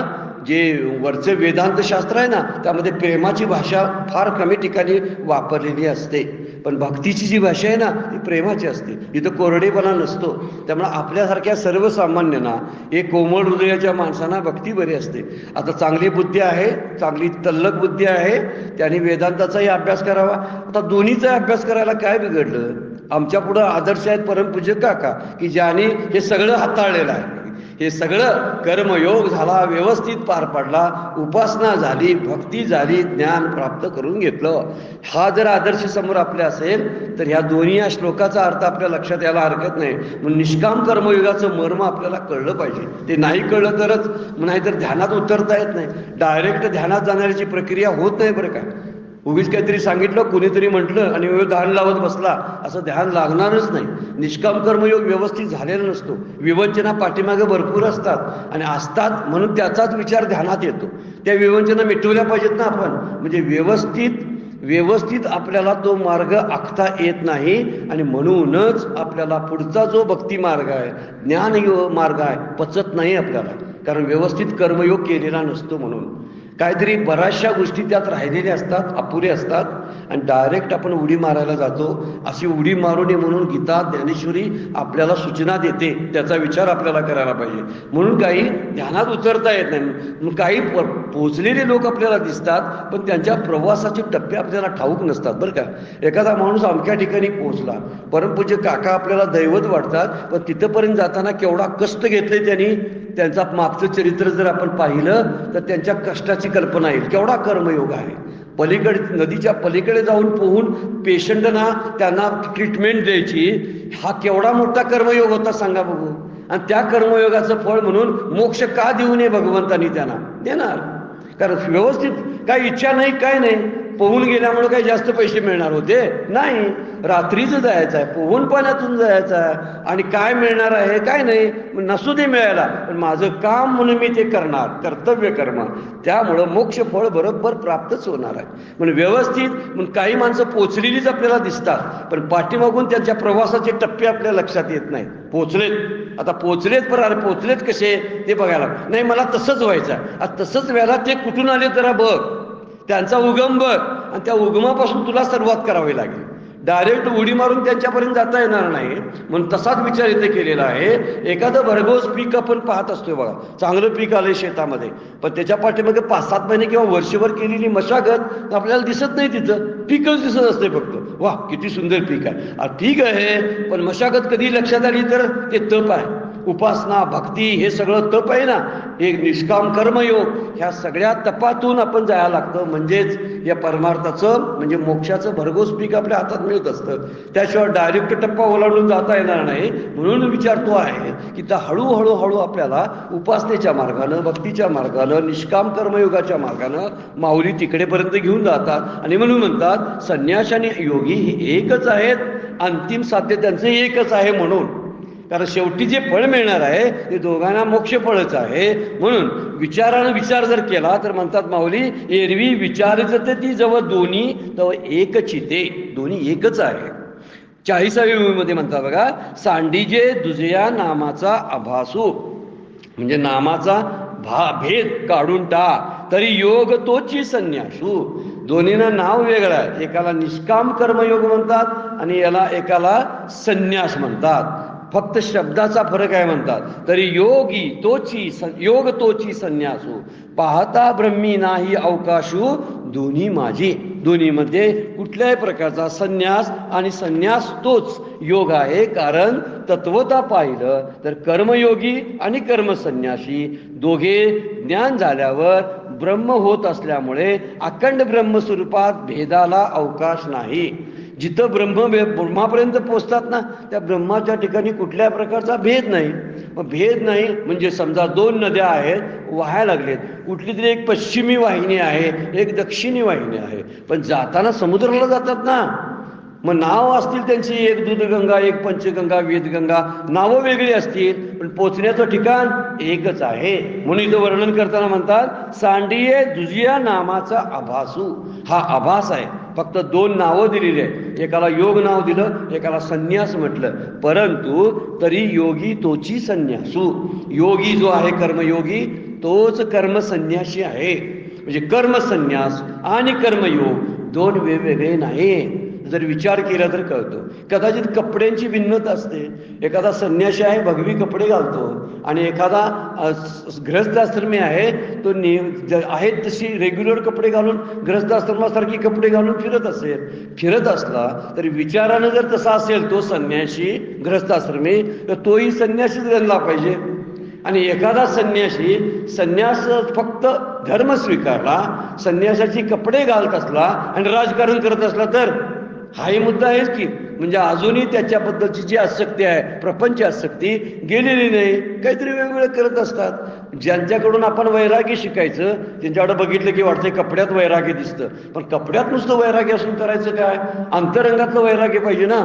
जे वरचं वेदांत शास्त्र आहे ना त्यामध्ये प्रेमाची भाषा फार कमी ठिकाणी वापरलेली असते. पण भक्तीची जी भाषा आहे ना ती प्रेमाची असते, इथं कोरडेपणा नसतो. त्यामुळे आपल्यासारख्या सर्वसामान्यांना एक कोमल हृदयाच्या माणसांना भक्ती बरी असते. आता चांगली बुद्धी आहे, चांगली तल्लक बुद्धी आहे, त्याने वेदांताचाही अभ्यास करावा. आता दोन्हीचा अभ्यास करायला काय बिघडलं? आमच्या पुढं आदर्श आहेत परमपूज्य काका की ज्याने हे सगळं हाताळलेलं आहे. हे सगळं कर्मयोग झाला, व्यवस्थित पार पडला, उपासना झाली, भक्ती झाली, ज्ञान प्राप्त करून घेतलं. हा जर आदर्श समोर आपल्या असेल तर ह्या दोन्ही या श्लोकाचा अर्थ आपल्या लक्षात यायला हरकत नाही. म्हणून निष्काम कर्मयोगाचं मर्म आपल्याला कळलं पाहिजे. ते नाही कळलं तरच नाहीतर ध्यानात उतरता येत नाही. डायरेक्ट ध्यानात जाण्याची प्रक्रिया होत नाही बरं का. उगीच काहीतरी सांगितलं, कुणीतरी म्हटलं आणि ध्यान लावत बसला, असं ध्यान लागणारच नाही. निष्काम कर्मयोग व्यवस्थित झालेला नसतो. विवंचना पाठीमागे भरपूर असतात आणि असतात म्हणून त्याचाच विचार ध्यानात येतो. त्या विवंचना मिटवल्या पाहिजेत ना आपण. म्हणजे व्यवस्थित आपल्याला तो मार्ग आखता येत नाही आणि म्हणूनच आपल्याला पुढचा जो भक्ती मार्ग आहे, ज्ञान मार्ग आहे, पचत नाही आपल्याला. कारण व्यवस्थित कर्मयोग केलेला नसतो. म्हणून काहीतरी बऱ्याचशा गोष्टी त्यात राहिलेल्या असतात, अपुरे असतात आणि डायरेक्ट आपण उडी मारायला जातो. अशी उडी मारू नये म्हणून गीता ज्ञानेश्वरी आपल्याला सूचना देते. त्याचा विचार आपल्याला करायला पाहिजे. म्हणून काही ध्यानात उतरता येत नाही. काही पोचलेले लोक आपल्याला दिसतात पण त्यांच्या प्रवासाचे टप्पे आपल्याला ठाऊक नसतात बरं का. एखादा माणूस अमक्या ठिकाणी पोहोचला, परमपूज्य काका आपल्याला दैवत वाटतात, पण तिथंपर्यंत जाताना केवढा कष्ट घेतले त्यांनी, त्यांचा मागचं चरित्र जर आपण पाहिलं तर त्यांच्या कष्टाची कल्पना येईल. केवढा कर्मयोग आहे. पलीकडे नदीच्या पलीकडे जाऊन पोहून पेशंटना त्यांना ट्रीटमेंट द्यायची, हा केवढा मोठा कर्मयोग होता सांगा बघू. आणि त्या कर्मयोगाचं फळ म्हणून मोक्ष का देऊ नये भगवंतांनी त्यांना देणार. कारण व्यवस्थित काही इच्छा नाही, काय नाही. पोहून गेल्यामुळे काही जास्त पैसे मिळणार होते नाही. रात्रीचं जायचं आहे, पोहून पाण्यातून जायचं आहे आणि काय मिळणार आहे काय नाही. नसू दे मिळायला, पण माझं काम म्हणून मी ते करणार, कर्तव्य कर्म. त्यामुळं मोक्ष फळ बरोबर प्राप्तच होणार आहे. म्हणून व्यवस्थित. म्हणून काही माणसं पोचलेलीच आपल्याला दिसतात पण पाठीमागून त्यांच्या प्रवासाचे टप्पे आपल्या लक्षात येत नाहीत. पोचलेत, आता पोचलेत, पण अरे पोचलेत कसे ते बघायला नाही. मला तसंच व्हायचं आहे. तसंच व्हायला ते कुठून आले जरा बघ, त्यांचा उगम बघ आणि त्या उगमापासून तुला सुरुवात करावी लागेल. डायरेक्ट उडी मारून त्यांच्यापर्यंत जाता येणार नाही. म्हणून तसाच विचार इथे केलेला आहे. एखादं भरघोस पीक आपण पाहत असतोय बघा, चांगलं पीक आलंय शेतामध्ये, पण त्याच्या पाठीमागे 5-7 महिने किंवा वर्षभर केलेली मशागत आपल्याला दिसत नाही. तिथं पीकच दिसत असते फक्त. वा किती सुंदर पीक आहे. ठीक आहे, पण मशागत कधी लक्षात आली तर ते तप आहे, उपासना, भक्ती, हे सगळं तप आहे ना. एक निष्काम कर्मयोग, ह्या सगळ्या तपातून आपण जायला लागतं. म्हणजेच या परमार्थाचं म्हणजे मोक्षाचं भरघोस पीक आपल्या हातात मिळत असतं. त्याशिवाय डायरेक्ट टप्पा ओलांडून जाता येणार नाही. म्हणून विचारतो आहे की त्या हळूहळू आपल्याला उपासनेच्या मार्गानं, भक्तीच्या मार्गानं, निष्काम कर्मयोगाच्या मार्गानं माऊली तिकडेपर्यंत घेऊन जातात. आणि म्हणून म्हणतात संन्यास आणि योगी हे एकच आहेत, अंतिम साध्य त्यांचं एकच आहे. म्हणून कारण शेवटी जे फळ मिळणार आहे ते दोघांना मोक्ष फळच आहे. म्हणून विचारानं विचार जर केला तर म्हणतात माऊली, एरवी विचारच ती जवळ दोन्ही तव एकची ते, दोन्ही एकच आहे. 40व्या ओळीमध्ये म्हणतात बघा, सांडीजे दुजया नामाचा आभासू, म्हणजे नामाचा भेद काढून टाक, तरी योग तोची संन्यासू. दोन्हीनं नाव वेगळं आहे. एकाला निष्काम कर्मयोग म्हणतात आणि याला एकाला संन्यास म्हणतात. फक्त शब्दाचा फरक आहे म्हणतात. तरी योग तोची संन्यासू, पाहता ब्रह्मी नाही अवकाशू, दोन्ही माझी. दोन्हीमध्ये कुठल्याही प्रकारचा संन्यास आणि संन्यास तोच योग आहे. कारण तत्वता पाहिलं तर कर्मयोगी आणि कर्मसन्यासी दोघे ज्ञान झाल्यावर ब्रह्म होत असल्यामुळे अखंड ब्रह्मस्वरूपात भेदाला अवकाश नाही. जिथं ब्रह्मापर्यंत पोचतात ना, त्या ब्रह्माच्या ठिकाणी कुठल्या प्रकारचा भेद नाही. मग भेद नाही म्हणजे समजा 2 नद्या आहेत, वाहायला लागलेत. कुठली तरी एक पश्चिमी वाहिनी आहे, एक दक्षिणी वाहिनी आहे, पण जाताना समुद्राला जातात ना. मग नाव असतील त्यांची, एक दूधगंगा, एक पंचगंगा, वेदगंगा, नावं वेगळी असतील पण पोचण्याचं ठिकाण एकच आहे. म्हणून इथं वर्णन करताना म्हणतात सांडिये दुजिया नामाचा आभासू. हा आभास आहे. फक्त 2 नावं दिलेली आहे. एकाला योग नाव दिलं, एकाला संन्यास म्हटलं. परंतु तरी योगी तोची संन्यासू. योगी जो आहे कर्मयोगी तोच कर्मसन्यासी आहे. म्हणजे कर्मसन्यास आणि कर्मयोग 2 वेगवेगळे नाही. जर विचार केला तर कळतो. कदाचित कपड्यांची भिन्नता असते. एखादा संन्यासी आहे, भगवी कपडे घालतो, आणि एखादा गृहस्थाश्रमी आहे, तो आहेत तशी रेग्युलर कपडे घालून गृहस्थाश्रमासारखी कपडे घालून फिरत असला तरी विचारानं जर तसा असेल तो संन्यासी गृहस्थाश्रमी, तर तोही संन्यासीच गणला पाहिजे. आणि एखादा संन्यास फक्त धर्म स्वीकारला, संन्यासाची कपडे घालत असला आणि राजकारण करत असला, तर हाही मुद्दा आहेच की. म्हणजे अजूनही त्याच्याबद्दलची जी आसक्ती आहे, प्रपंच आसक्ती गेलेली नाही, काहीतरी वेगवेगळं करत असतात. ज्यांच्याकडून आपण वैराग्य शिकायचं त्यांच्याकडे बघितलं की वाटतंय कपड्यात वैराग्य दिसतं, पण कपड्यात नुसतं वैराग्य असून करायचं काय? अंतरंगातलं वैराग्य पाहिजे ना.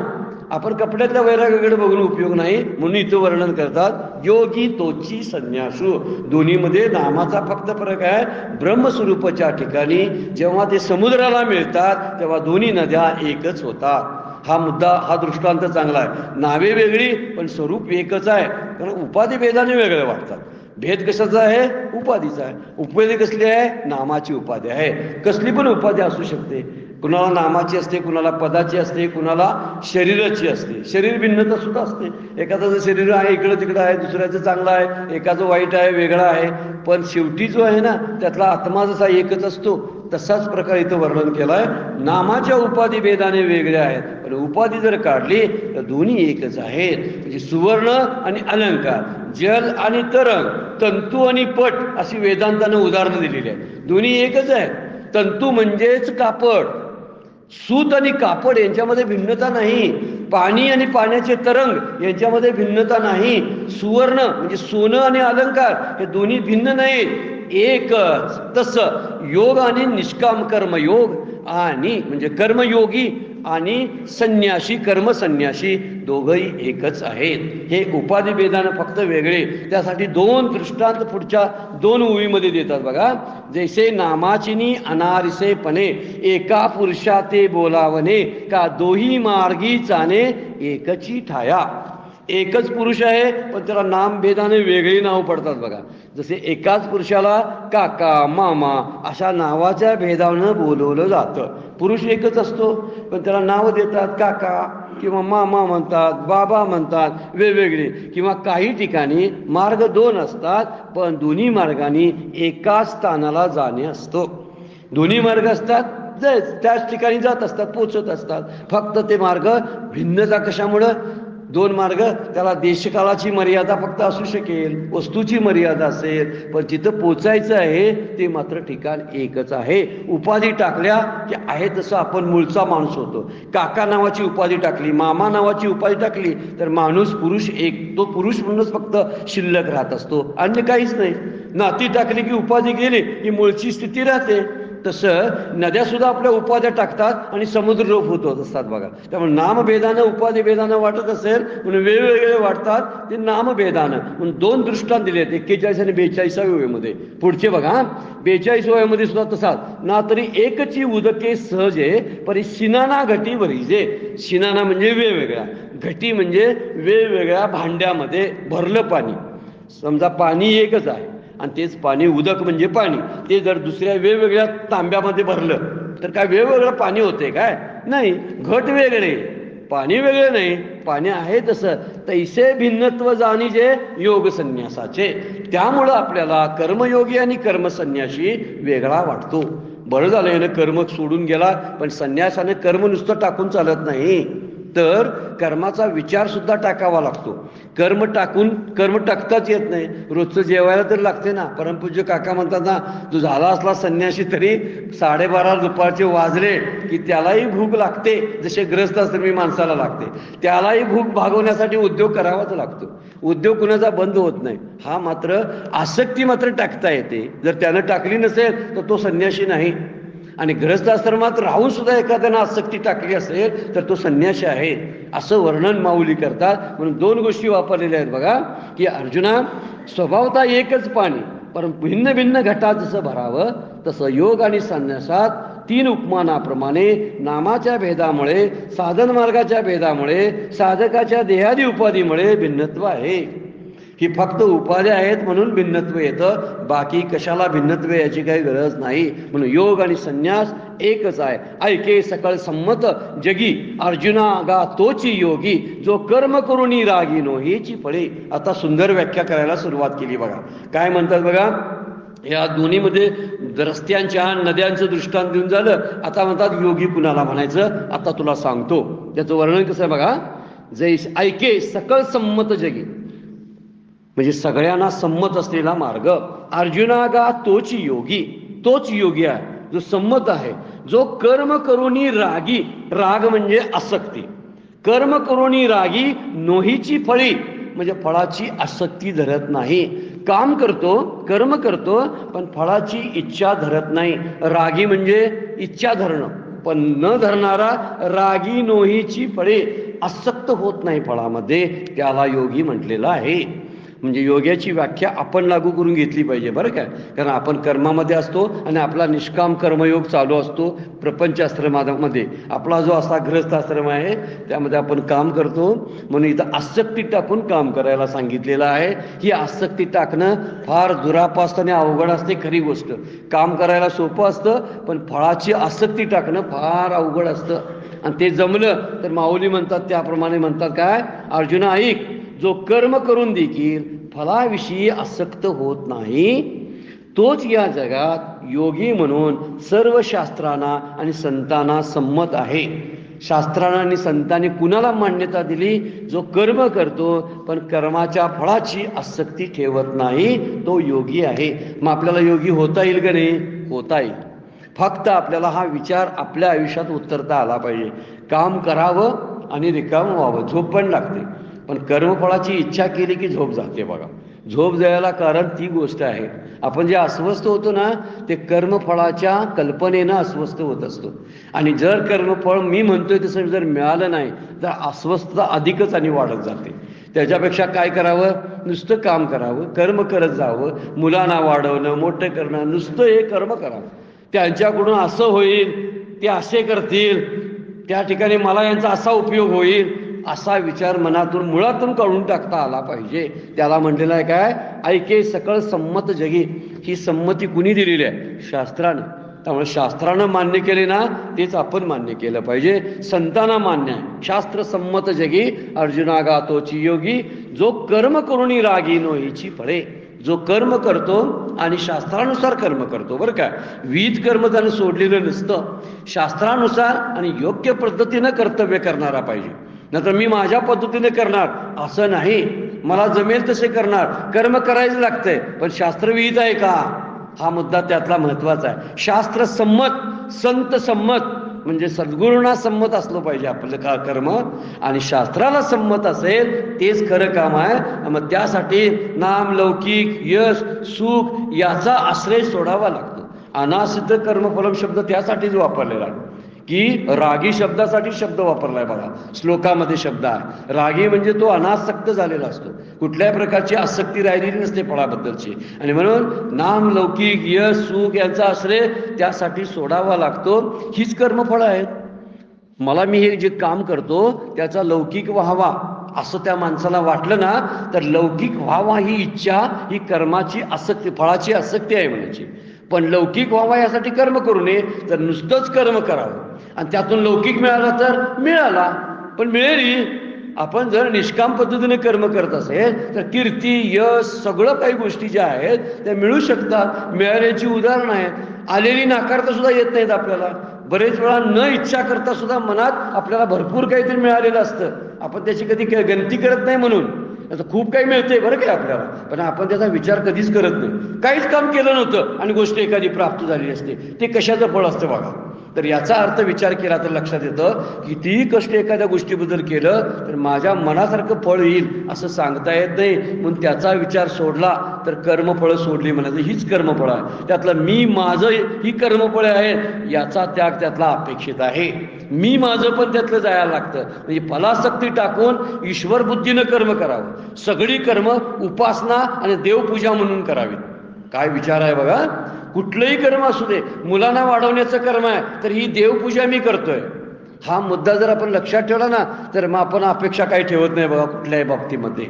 आपण कपड्यातल्या वैराग्याकडे बघून उपयोग नाही, म्हणून इथं वर्णन करतात योगी तोची संन्यासू. दोन्हीमध्ये नामाचा फक्त फरक आहे. ब्रह्मस्वरूपाच्या ठिकाणी जेव्हा ते समुद्राला मिळतात तेव्हा दोन्ही नद्या एकच होतात. हा मुद्दा, हा दृष्टांत चांगला आहे. नावे वेगळी पण स्वरूप एकच आहे, कारण उपाधी भेदाने वेगळे वाटतात. भेद कशाचा आहे? उपाधीचा आहे. उपाधी कसली आहे? नामाची उपाधी आहे. कसली पण उपाधी असू शकते. कुणाला नामाची असते, कुणाला पदाची असते, कुणाला शरीराची असते. शरीर भिन्नता सुद्धा असते. एखादं शरीर आहे इकडं तिकडं आहे, दुसऱ्याचं चांगलं आहे, एकाचं वाईट आहे, वेगळा आहे, पण शेवटी जो आहे ना त्यातला आत्मा जसा एकच असतो, तसाच प्रकार इथं वर्णन केलाय. नामाच्या उपाधी भेदाने वेगळ्या आहेत, पण उपाधी जर काढली तर दोन्ही एकच आहेत. म्हणजे सुवर्ण आणि अलंकार, जल आणि तरंग, तंतू आणि पट, अशी वेदांतानं उदाहरणं दिलेली आहेत. दोन्ही एकच आहे. तंतू म्हणजेच कापड, सूत आणि कापड यांच्यामध्ये भिन्नता नाही. पाणी आणि पाण्याचे तरंग यांच्यामध्ये भिन्नता नाही. सुवर्ण म्हणजे सोनं आणि अलंकार हे दोन्ही भिन्न नाहीत, एकच. तसं योग आणि निष्काम कर्मयोग आणि म्हणजे कर्मयोगी आणि संन्यासी, कर्मसन्यासी दोघंही एकच आहेत. हे उपाधी भेदानं फक्त वेगळे. त्यासाठी दोन दृष्टांत पुढच्या दोन ओळीमध्ये देतात बघा. जैसे नामाचिनी अनारिसेपणे एका पुरुषा ते बोलावणे, का दोही मार्गी चाने एकची ठाया. एकच पुरुष आहे पण त्याला नाम भेदाने वेगळी नाव पडतात बघा. जसे एकाच पुरुषाला काका, मामा अशा नावाच्या भेदानं बोलवलं जातं. पुरुष एकच असतो पण त्याला नाव देतात, काका किंवा मामा म्हणतात, बाबा म्हणतात, वेगवेगळे. किंवा काही ठिकाणी मार्ग दोन असतात पण दोन्ही मार्गाने एकाच स्थानाला जाणे असतो. दोन्ही मार्ग असतात, त्याच ठिकाणी जात असतात, पोचत असतात. फक्त ते मार्ग भिन्नता कशामुळं? दोन मार्ग, त्याला देशकालाची मर्यादा फक्त असू शकेल, वस्तूची मर्यादा असेल, पण जिथं पोचायचं आहे ते मात्र ठिकाण एकच आहे. उपाधी टाकल्या की आहे तसं आपण मूळचा माणूस होतो. काका नावाची उपाधी टाकली, मामा नावाची उपाधी टाकली तर माणूस पुरुष एक, तो पुरुष म्हणूनच फक्त शिल्लक राहत असतो, अन्य काहीच नाही. नाती टाकली की उपाधी गेली की मूळची स्थिती राहते. तसं नद्या सुद्धा आपल्या उपाध्या टाकतात आणि समुद्र रूप होत असतात बघा. त्यामुळे नामभेदानं उपाधी भेदानं वाटत असेल म्हणून वेगवेगळे वाटतात, ते नामभेदानं. म्हणून दोन दृष्टांत दिले आहेत 41 आणि 42व्या ओळीमध्ये. पुढचे बघा 42 ओळीमध्ये सुद्धा तसाच. ना तरी एकची उदके सहजे परी शिनाना घटी भरीजे. शिनाना म्हणजे वेगवेगळ्या, घटी म्हणजे वेगवेगळ्या भांड्यामध्ये भरलं पाणी. समजा पाणी एकच आहे आणि तेच पाणी, उदक म्हणजे पाणी, ते जर दुसऱ्या वेगवेगळ्या तांब्यामध्ये भरलं तर काय वेगवेगळं पाणी होते काय? नाही. घट वेगळे, पाणी वेगळे नाही. पाणी आहे तसं. तैसे भिन्नत्व जाणीजे योग संन्यासाचे. त्यामुळं आपल्याला कर्मयोगी आणि कर्मसन्यासी वेगळा वाटतो. बरं झालं यानं कर्म सोडून गेला, पण संन्यासाने कर्म नुसतं टाकून चालत नाही, तर कर्माचा विचार सुद्धा टाकावा लागतो. कर्म टाकताच येत नाही. रोजचं जेवायला तर लागते ना. परमपूज्य काका म्हणतात ना, तू झाला असला संन्यासी तरी 12:30 दुपारचे वाजले की त्यालाही भूक लागते, जसे ग्रहस्थाश्रमी माणसाला लागते. त्यालाही भूक भागवण्यासाठी उद्योग करावाच लागतो. उद्योग कुणाचा बंद होत नाही. हा मात्र आसक्ती मात्र टाकता येते. जर त्यानं टाकली नसेल तर तो संन्यासी नाही. आणि गृहस्थाश्रमात राहून सुद्धा एखाद्यानं आसक्ती टाकली असेल तर तो संन्यासी आहे, असं वर्णन माऊली करतात. म्हणून दोन गोष्टी वापरलेल्या आहेत बघा, की अर्जुना स्वभावता एकच पाणी, पण भिन्न भिन्न घटात जसं भरावं तसं योग आणि संन्यासात तीन उपमानाप्रमाणे नामाच्या भेदामुळे, साधन मार्गाच्या भेदामुळे, साधकाच्या देहादी उपाधीमुळे भिन्नत्व आहे. ही फक्त उपाध्या आहेत म्हणून भिन्नत्व येतं, बाकी कशाला भिन्नत्व याची काही गरज नाही. म्हणून योग आणि संन्यास एकच आहे. ऐके सकळ संमत जगी अर्जुना गा तोची योगी जो कर्म करुणी रागिनो हेची फळे. आता सुंदर व्याख्या करायला सुरुवात केली बघा. काय म्हणतात बघा, या दोन्हीमध्ये रस्त्यांच्या नद्यांचं दृष्टांत देऊन झालं. आता म्हणतात योगी कुणाला म्हणायचं, आता तुला सांगतो. त्याचं वर्णन कसं आहे बघा. जैस ऐके सकळ संमत जगी म्हणजे सगळ्यांना संमत असलेला मार्ग. अर्जुना गा तोची योगी, तोच योगी आहे जो संमत आहे. जो कर्म करुणी रागी, राग म्हणजे आसक्ती, कर्म करुणी रागी नोहीची फळी म्हणजे फळाची आसक्ती धरत नाही. काम करतो, कर्म करतो, पण फळाची इच्छा धरत नाही. रागी म्हणजे इच्छा धरणं, पण न धरणारा रागी नोहीची फळे, आसक्त होत नाही फळामध्ये, त्याला योगी म्हटलेलं आहे. म्हणजे योग्याची व्याख्या आपण लागू करून घेतली पाहिजे बरं काय. कारण आपण कर्मामध्ये असतो आणि आपला निष्काम कर्मयोग चालू असतो. प्रपंच आश्रमामध्ये आपला जो असा गृहस्थ आश्रम आहे त्यामध्ये आपण काम करतो, म्हणून इथं आसक्ती टाकून काम करायला सांगितलेलं आहे. ही आसक्ती टाकणं फार दुरापास्त आणि अवघड असते खरी गोष्ट. काम करायला सोपं असतं, पण फळाची आसक्ती टाकणं फार अवघड असतं. आणि ते जमलं तर माऊली म्हणतात त्याप्रमाणे म्हणतात काय, अर्जुना ऐक, जो कर्म करून देखील फलाविषयी आसक्त होत नाही तोच या जगात योगी म्हणून सर्व शास्त्रांना आणि संतांना संमत आहे. शास्त्रांना आणि संतांनी कुणाला मान्यता दिली, जो कर्म करतो पण कर्माच्या फळाची आसक्ती ठेवत नाही तो योगी आहे. मग आपल्याला योगी होता येईल का नाही? होता येईल. फक्त आपल्याला हा विचार आपल्या आयुष्यात उतरता आला पाहिजे. काम करावं आणि रिकामं व्हावं, झोप पण लागते, पण कर्मफळाची इच्छा केली की झोप जाते बघा. झोप जायला कारण ती गोष्ट आहे, आपण जे अस्वस्थ होतो ना ते कर्मफळाच्या कल्पनेनं अस्वस्थ होत असतो. आणि जर कर्मफळ मी म्हणतोय तसं जर मिळालं नाही तर अस्वस्थता अधिकच आणि वाढत जाते. त्याच्यापेक्षा काय करावं, नुसतं काम करावं, कर्म करत जावं, मुलांना वाढवणं, मोठं करणं, नुसतं हे कर्म करावं. त्यांच्याकडून असं होईल, ते असे करतील, त्या ठिकाणी मला यांचा असा उपयोग होईल, असा विचार मनातून मुळातून काढून टाकता आला पाहिजे. त्याला म्हटलेलं आहे काय, ऐके सकळ संमत जगी. ही संमती कुणी दिलेली आहे? शास्त्रानं. त्यामुळे शास्त्रानं मान्य केले ना तेच आपण मान्य केलं पाहिजे. संतांना मान्य आहे. शास्त्र संमत जगी अर्जुना गा तोची योगी जो कर्म करुणी रागी नोहीची फळे. जो कर्म करतो आणि शास्त्रानुसार कर्म करतो बरं का, विविध कर्म त्यानं सोडलेलं नसतं. शास्त्रानुसार आणि योग्य पद्धतीनं कर्तव्य करणारा पाहिजे. नंतर मी माझ्या पद्धतीने करणार असं नाही, मला जमेल तसे करणार. कर्म करायचं लागतंय, पण शास्त्रविहित आहे का, हा मुद्दा त्यातला महत्वाचा आहे. शास्त्र संमत, संत संमत म्हणजे सद्गुरूंना संमत असलं पाहिजे आपलं का कर्म, आणि शास्त्राला संमत असेल तेच खरं काम आहे. मग त्यासाठी नाम, लौकिक, यश, सुख याचा आश्रय सोडावा लागतो. अनासिद्ध कर्मफलम शब्द त्यासाठीच वापरलेला आहे की रागी शब्दासाठी शब्द वापरलाय बघा. श्लोकामध्ये शब्द आहे रागी म्हणजे तो अनासक्त झालेला असतो, कुठल्याही प्रकारची आसक्ती राहिलेली नसते फळाबद्दलची. आणि म्हणून नाम, लौकिक, यश, सुख यांचा आश्रय त्यासाठी सोडावा लागतो. हीच कर्मफळं आहेत. मला मी हे जे काम करतो त्याचा लौकिक व्हावा असं त्या माणसाला वाटलं ना तर लौकिक व्हावा ही इच्छा, ही कर्माची आसक्ती, फळाची आसक्ती आहे म्हणायची. पण लौकिक व्हावा यासाठी कर्म करू नये, तर नुसतंच कर्म करावं आणि त्यातून लौकिक मिळाला तर मिळाला, पण मिळेल. आपण जर निष्काम पद्धतीने कर्म करत असेल तर कीर्ती, यश, सगळं काही गोष्टी ज्या आहेत त्या मिळू शकतात. मिळाल्याची उदाहरणं आहेत. आलेली नाकारता सुद्धा येत नाहीत आपल्याला. बरेच वेळा न इच्छा करता सुद्धा मनात आपल्याला भरपूर काहीतरी मिळालेलं असतं, आपण त्याची कधी गणती करत नाही. म्हणून आता खूप काही मिळतंय बरं काय आपल्याला, पण आपण त्याचा विचार कधीच करत नाही. काहीच काम केलं नव्हतं आणि गोष्ट एखादी प्राप्त झाली असते, ते कशाचं फळ असतं बघा. तर याचा अर्थ विचार केला तर लक्षात येतं कितीही कष्ट एखाद्या गोष्टीबद्दल केलं तर माझ्या मनासारखं फळ येईल असं सांगता येत नाही. म्हणून त्याचा विचार सोडला तर कर्मफळं सोडली म्हणायचं. हीच कर्मफळं आहे. त्यातलं मी माझं ही कर्मफळे आहेत याचा त्याग त्यातला अपेक्षित आहे. मी माझं पण त्यातलं जायला लागतं. म्हणजे फलासक्ती टाकून ईश्वर बुद्धीनं कर्म करावं. सगळी कर्म उपासना आणि देवपूजा म्हणून करावी. काय विचार आहे बघा. कुठलंही कर्म असू दे, मुलांना वाढवण्याचं कर्म आहे तर ही देवपूजा मी करतोय, हा मुद्दा जर आपण लक्षात ठेवला ना तर मग आपण अपेक्षा काही ठेवत नाही बघा कुठल्याही बाबतीमध्ये.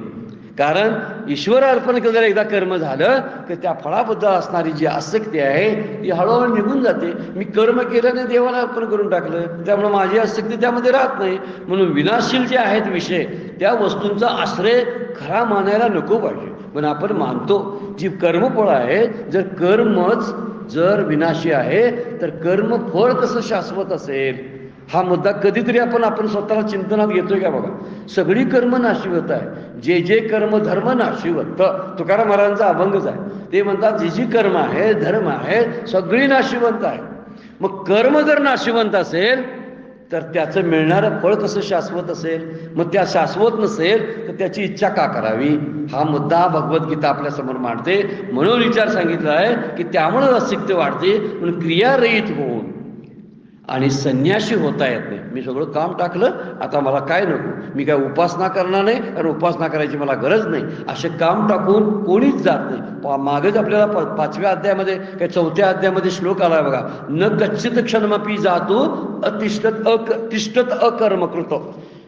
कारण ईश्वर अर्पण केलं एकदा कर्म झालं की त्या फळाबद्दल असणारी जी आसक्ती आहे ती हळूहळू निघून जाते. मी कर्म केल्याने देवाला अर्पण करून टाकलं, त्यामुळे माझी आसक्ती त्यामध्ये राहत नाही. म्हणून विनाशशील जे आहेत विषय, त्या वस्तूंचा आश्रय खरा मानायला नको पाहिजे. पण आपण मानतो जी कर्मफळ आहे, जर कर्मच जर विनाशी आहे तर कर्मफळ कसं शाश्वत असेल, हा मुद्दा कधीतरी आपण स्वतःला चिंतनात घेतोय का? बघा, सगळी कर्म नाशिवत आहे. जे जे कर्म धर्म नाशिवत, तुकाराम महाराजांचा अभंगच आहे. ते म्हणतात जी जी कर्म आहे, धर्म आहे, सगळी नाशिवंत आहे. मग कर्म जर नाशिवंत असेल तर त्याचं मिळणारं फळ कसं शाश्वत असेल? मग त्या शाश्वत नसेल तर त्याची इच्छा का करावी? हा मुद्दा भगवद्गीता आपल्या समोर मांडते. म्हणून विचार सांगितला आहे की त्यामुळे आसक्ती वाढते. म्हणून क्रियारहित होऊन आणि संन्याशी होता येत नाही. मी सगळं काम टाकलं, आता मला काय नको, मी काय उपासना करणार नाही, कारण उपासना करायची मला गरज नाही, असे काम टाकून कोणीच जात नाही. मागेच आपल्याला 5व्या अध्यायामध्ये काय 4थ्या अध्यायामध्ये श्लोक आलाय बघा, न कच्चित क्षणमपि जातो तिष्ठत अकर्मकृत.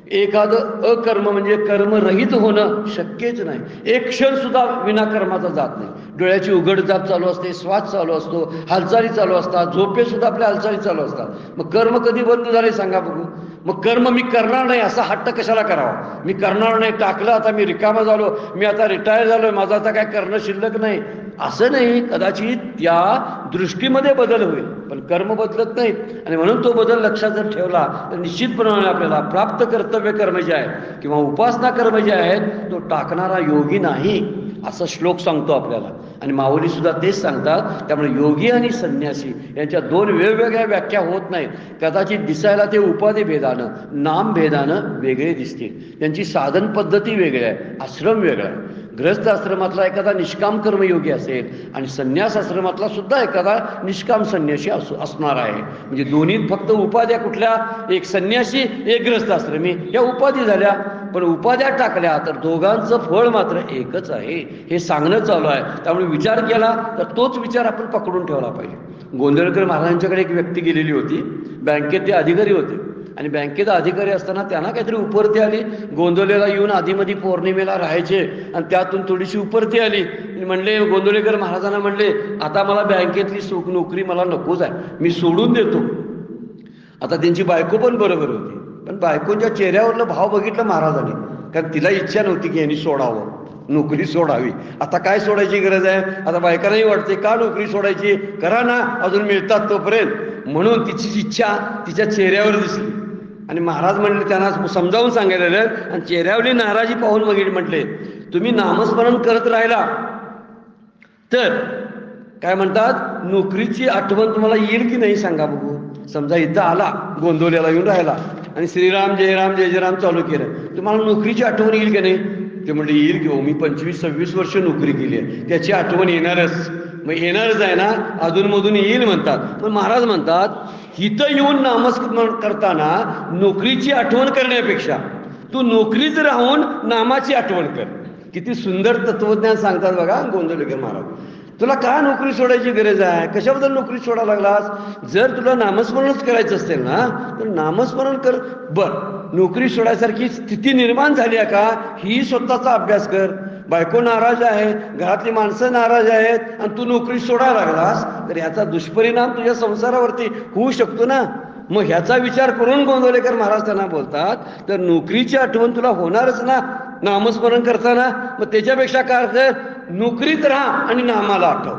एखादं अकर्म म्हणजे कर्मरहित होणं शक्यच नाही. एक क्षण सुद्धा विनाकर्माचा जात नाही. डोळ्याची उघडझाप चालू असते, श्वास चालू असतो, हालचाली चालू असतात, झोपे सुद्धा आपल्या हालचाली चालू असतात. मग कर्म कधी बंद झाले सांगा बघू? मग कर्म मी करणार नाही असा हट्ट कशाला करावा? मी करणार नाही, टाकलं, आता मी रिकामा झालो, मी आता रिटायर झालोय, माझं आता काय करणं शिल्लक नाही, असं नाही. कदाचित त्या दृष्टीमध्ये बदल होईल, पण कर्म बदलत नाहीत. आणि म्हणून तो बदल लक्षात जर ठेवला तर निश्चितपणे आपल्याला प्राप्त कर्तव्य कर्म जे आहे किंवा उपासना कर्म जे आहेत तो टाकणारा योगी नाही, असा श्लोक सांगतो आपल्याला. आणि माऊली सुद्धा तेच सांगतात. त्यामुळे योगी आणि संन्यासी यांच्या दोन वेगवेगळ्या व्याख्या होत नाहीत. कदाचित दिसायला ते उपाधी भेदानं, नाम भेदानं वेगळे दिसतील, त्यांची साधन पद्धती वेगळी आहे, आश्रम वेगळा आहे. गृहस्थ आश्रमातला एखादा निष्काम कर्मयोगी असेल आणि संन्यास आश्रमातला सुद्धा एखादा निष्काम संन्यासी असणार आहे. म्हणजे दोन्हीत फक्त उपाध्या कुठल्या? एक संन्यासी, एक गृहस्थ आश्रमी, या उपाधी झाल्या. पण उपाध्या टाकल्या तर दोघांचं फळ मात्र एकच आहे, हे सांगणं चालू आहे. त्यामुळे विचार केला तर तोच विचार आपण पकडून ठेवला पाहिजे. गोंधळकर महाराजांच्याकडे एक व्यक्ती गेलेली होती, बँकेत ते अधिकारी होते. आणि बँकेचा अधिकारी असताना त्यांना काहीतरी उपरती आली. गोंदवलेला येऊन आधीमध्ये पौर्णिमेला राहायचे आणि त्यातून थोडीशी उपरती आली. म्हणले गोंदवलेकर महाराजांना, म्हणले आता मला बँकेतली नोकरी मला नकोच आहे, मी सोडून देतो. आता त्यांची बायको पण बरोबर होती, पण बायकोच्या चेहऱ्यावरलं भाव बघितलं महाराजांनी, कारण तिला इच्छा नव्हती की यांनी सोडावं, नोकरी सोडावी. आता काय सोडायची गरज आहे? आता बायकांनाही वाटते का नोकरी सोडायची, करा ना, अजून मिळतात तोपर्यंत. म्हणून तिची इच्छा तिच्या चेहऱ्यावर दिसली. आणि महाराज म्हणले, त्यांना समजावून सांगायला आणि चेहऱ्यावरली नाराजी पाहून म्हटले, तुम्ही नामस्मरण करत राहिला तर काय म्हणतात, नोकरीची आठवण तुम्हाला येईल की नाही सांगा बघू. समजा इथं आला, गोंदवल्याला येऊन राहिला आणि श्रीराम जय राम जय जय राम चालू केलं, तुम्हाला नोकरीची आठवण येईल की नाही? ते म्हणले, येईल की हो, मी 25-26 वर्ष नोकरी केली आहे, त्याची आठवण येणारच. मग येणारच आहे ना, अधूनमधून येईल म्हणतात. पण महाराज म्हणतात इथं येऊन नामस्मरण करताना नोकरीची आठवण करण्यापेक्षा तू नोकरीच राहून नामाची आठवण कर. किती सुंदर तत्वज्ञान सांगतात बघा गोंधळकर महाराज. तुला का नोकरी सोडायची गरज आहे? कशाबद्दल नोकरी सोडा लागलास? जर तुला नामस्मरणच करायचं असेल ना तर नामस्मरण कर. बर, नोकरी सोडायसारखी स्थिती निर्माण झाली आहे का, ही स्वतःचा अभ्यास कर. बायको नाराज आहे, घरातली माणसं नाराज आहेत आणि तू नोकरी सोडायला लागलास तर याचा दुष्परिणाम तुझ्या संसारावरती होऊ शकतो ना. मग ह्याचा विचार करून गोंदवलेकर महाराज त्यांना बोलतात, तर नोकरीची आठवण तुला होणारच ना नामस्मरण करताना. मग त्याच्यापेक्षा काय कर, नोकरीत राहा आणि नामाला आठव.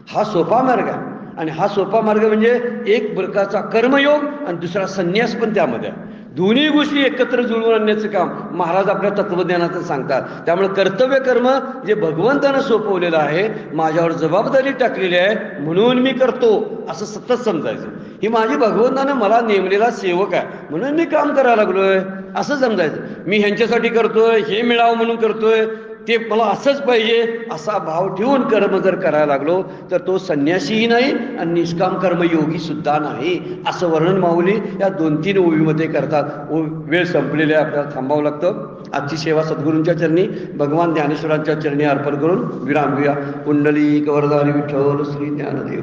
हा सोपा मार्ग आहे. आणि हा सोपा मार्ग म्हणजे एक प्रकारचा कर्मयोग आणि दुसरा संन्यास पण त्यामध्ये आहे. दोन्ही गोष्टी एकत्र जुळवून आणण्याचं काम महाराज आपल्या तत्वज्ञानात सांगतात. त्यामुळे कर्तव्य कर्म जे भगवंतानं सोपवलेलं आहे, माझ्यावर जबाबदारी टाकलेली आहे म्हणून मी करतो असं सतत समजायचं. ही माझी भगवंतानं मला नेमलेला सेवक आहे म्हणून मी काम करायला लागलोय असं समजायचं. मी ह्यांच्यासाठी करतोय, हे मिळावं म्हणून करतोय, ते मला असंच पाहिजे असा भाव ठेवून कर्म जर करायला लागलो तर तो संन्यासीही नाही आणि निष्काम कर्मयोगी सुद्धा नाही, असं वर्णन माऊली या 2-3 ओवीमध्ये करतात. वेळ संपलेली आहे, आपल्याला थांबावं लागतं. आजची सेवा सद्गुरूंच्या चरणी, भगवान ज्ञानेश्वरांच्या चरणी अर्पण करून विराम घेऊया. कुंडली वरदारी विठ्ठल श्री ज्ञानदेव.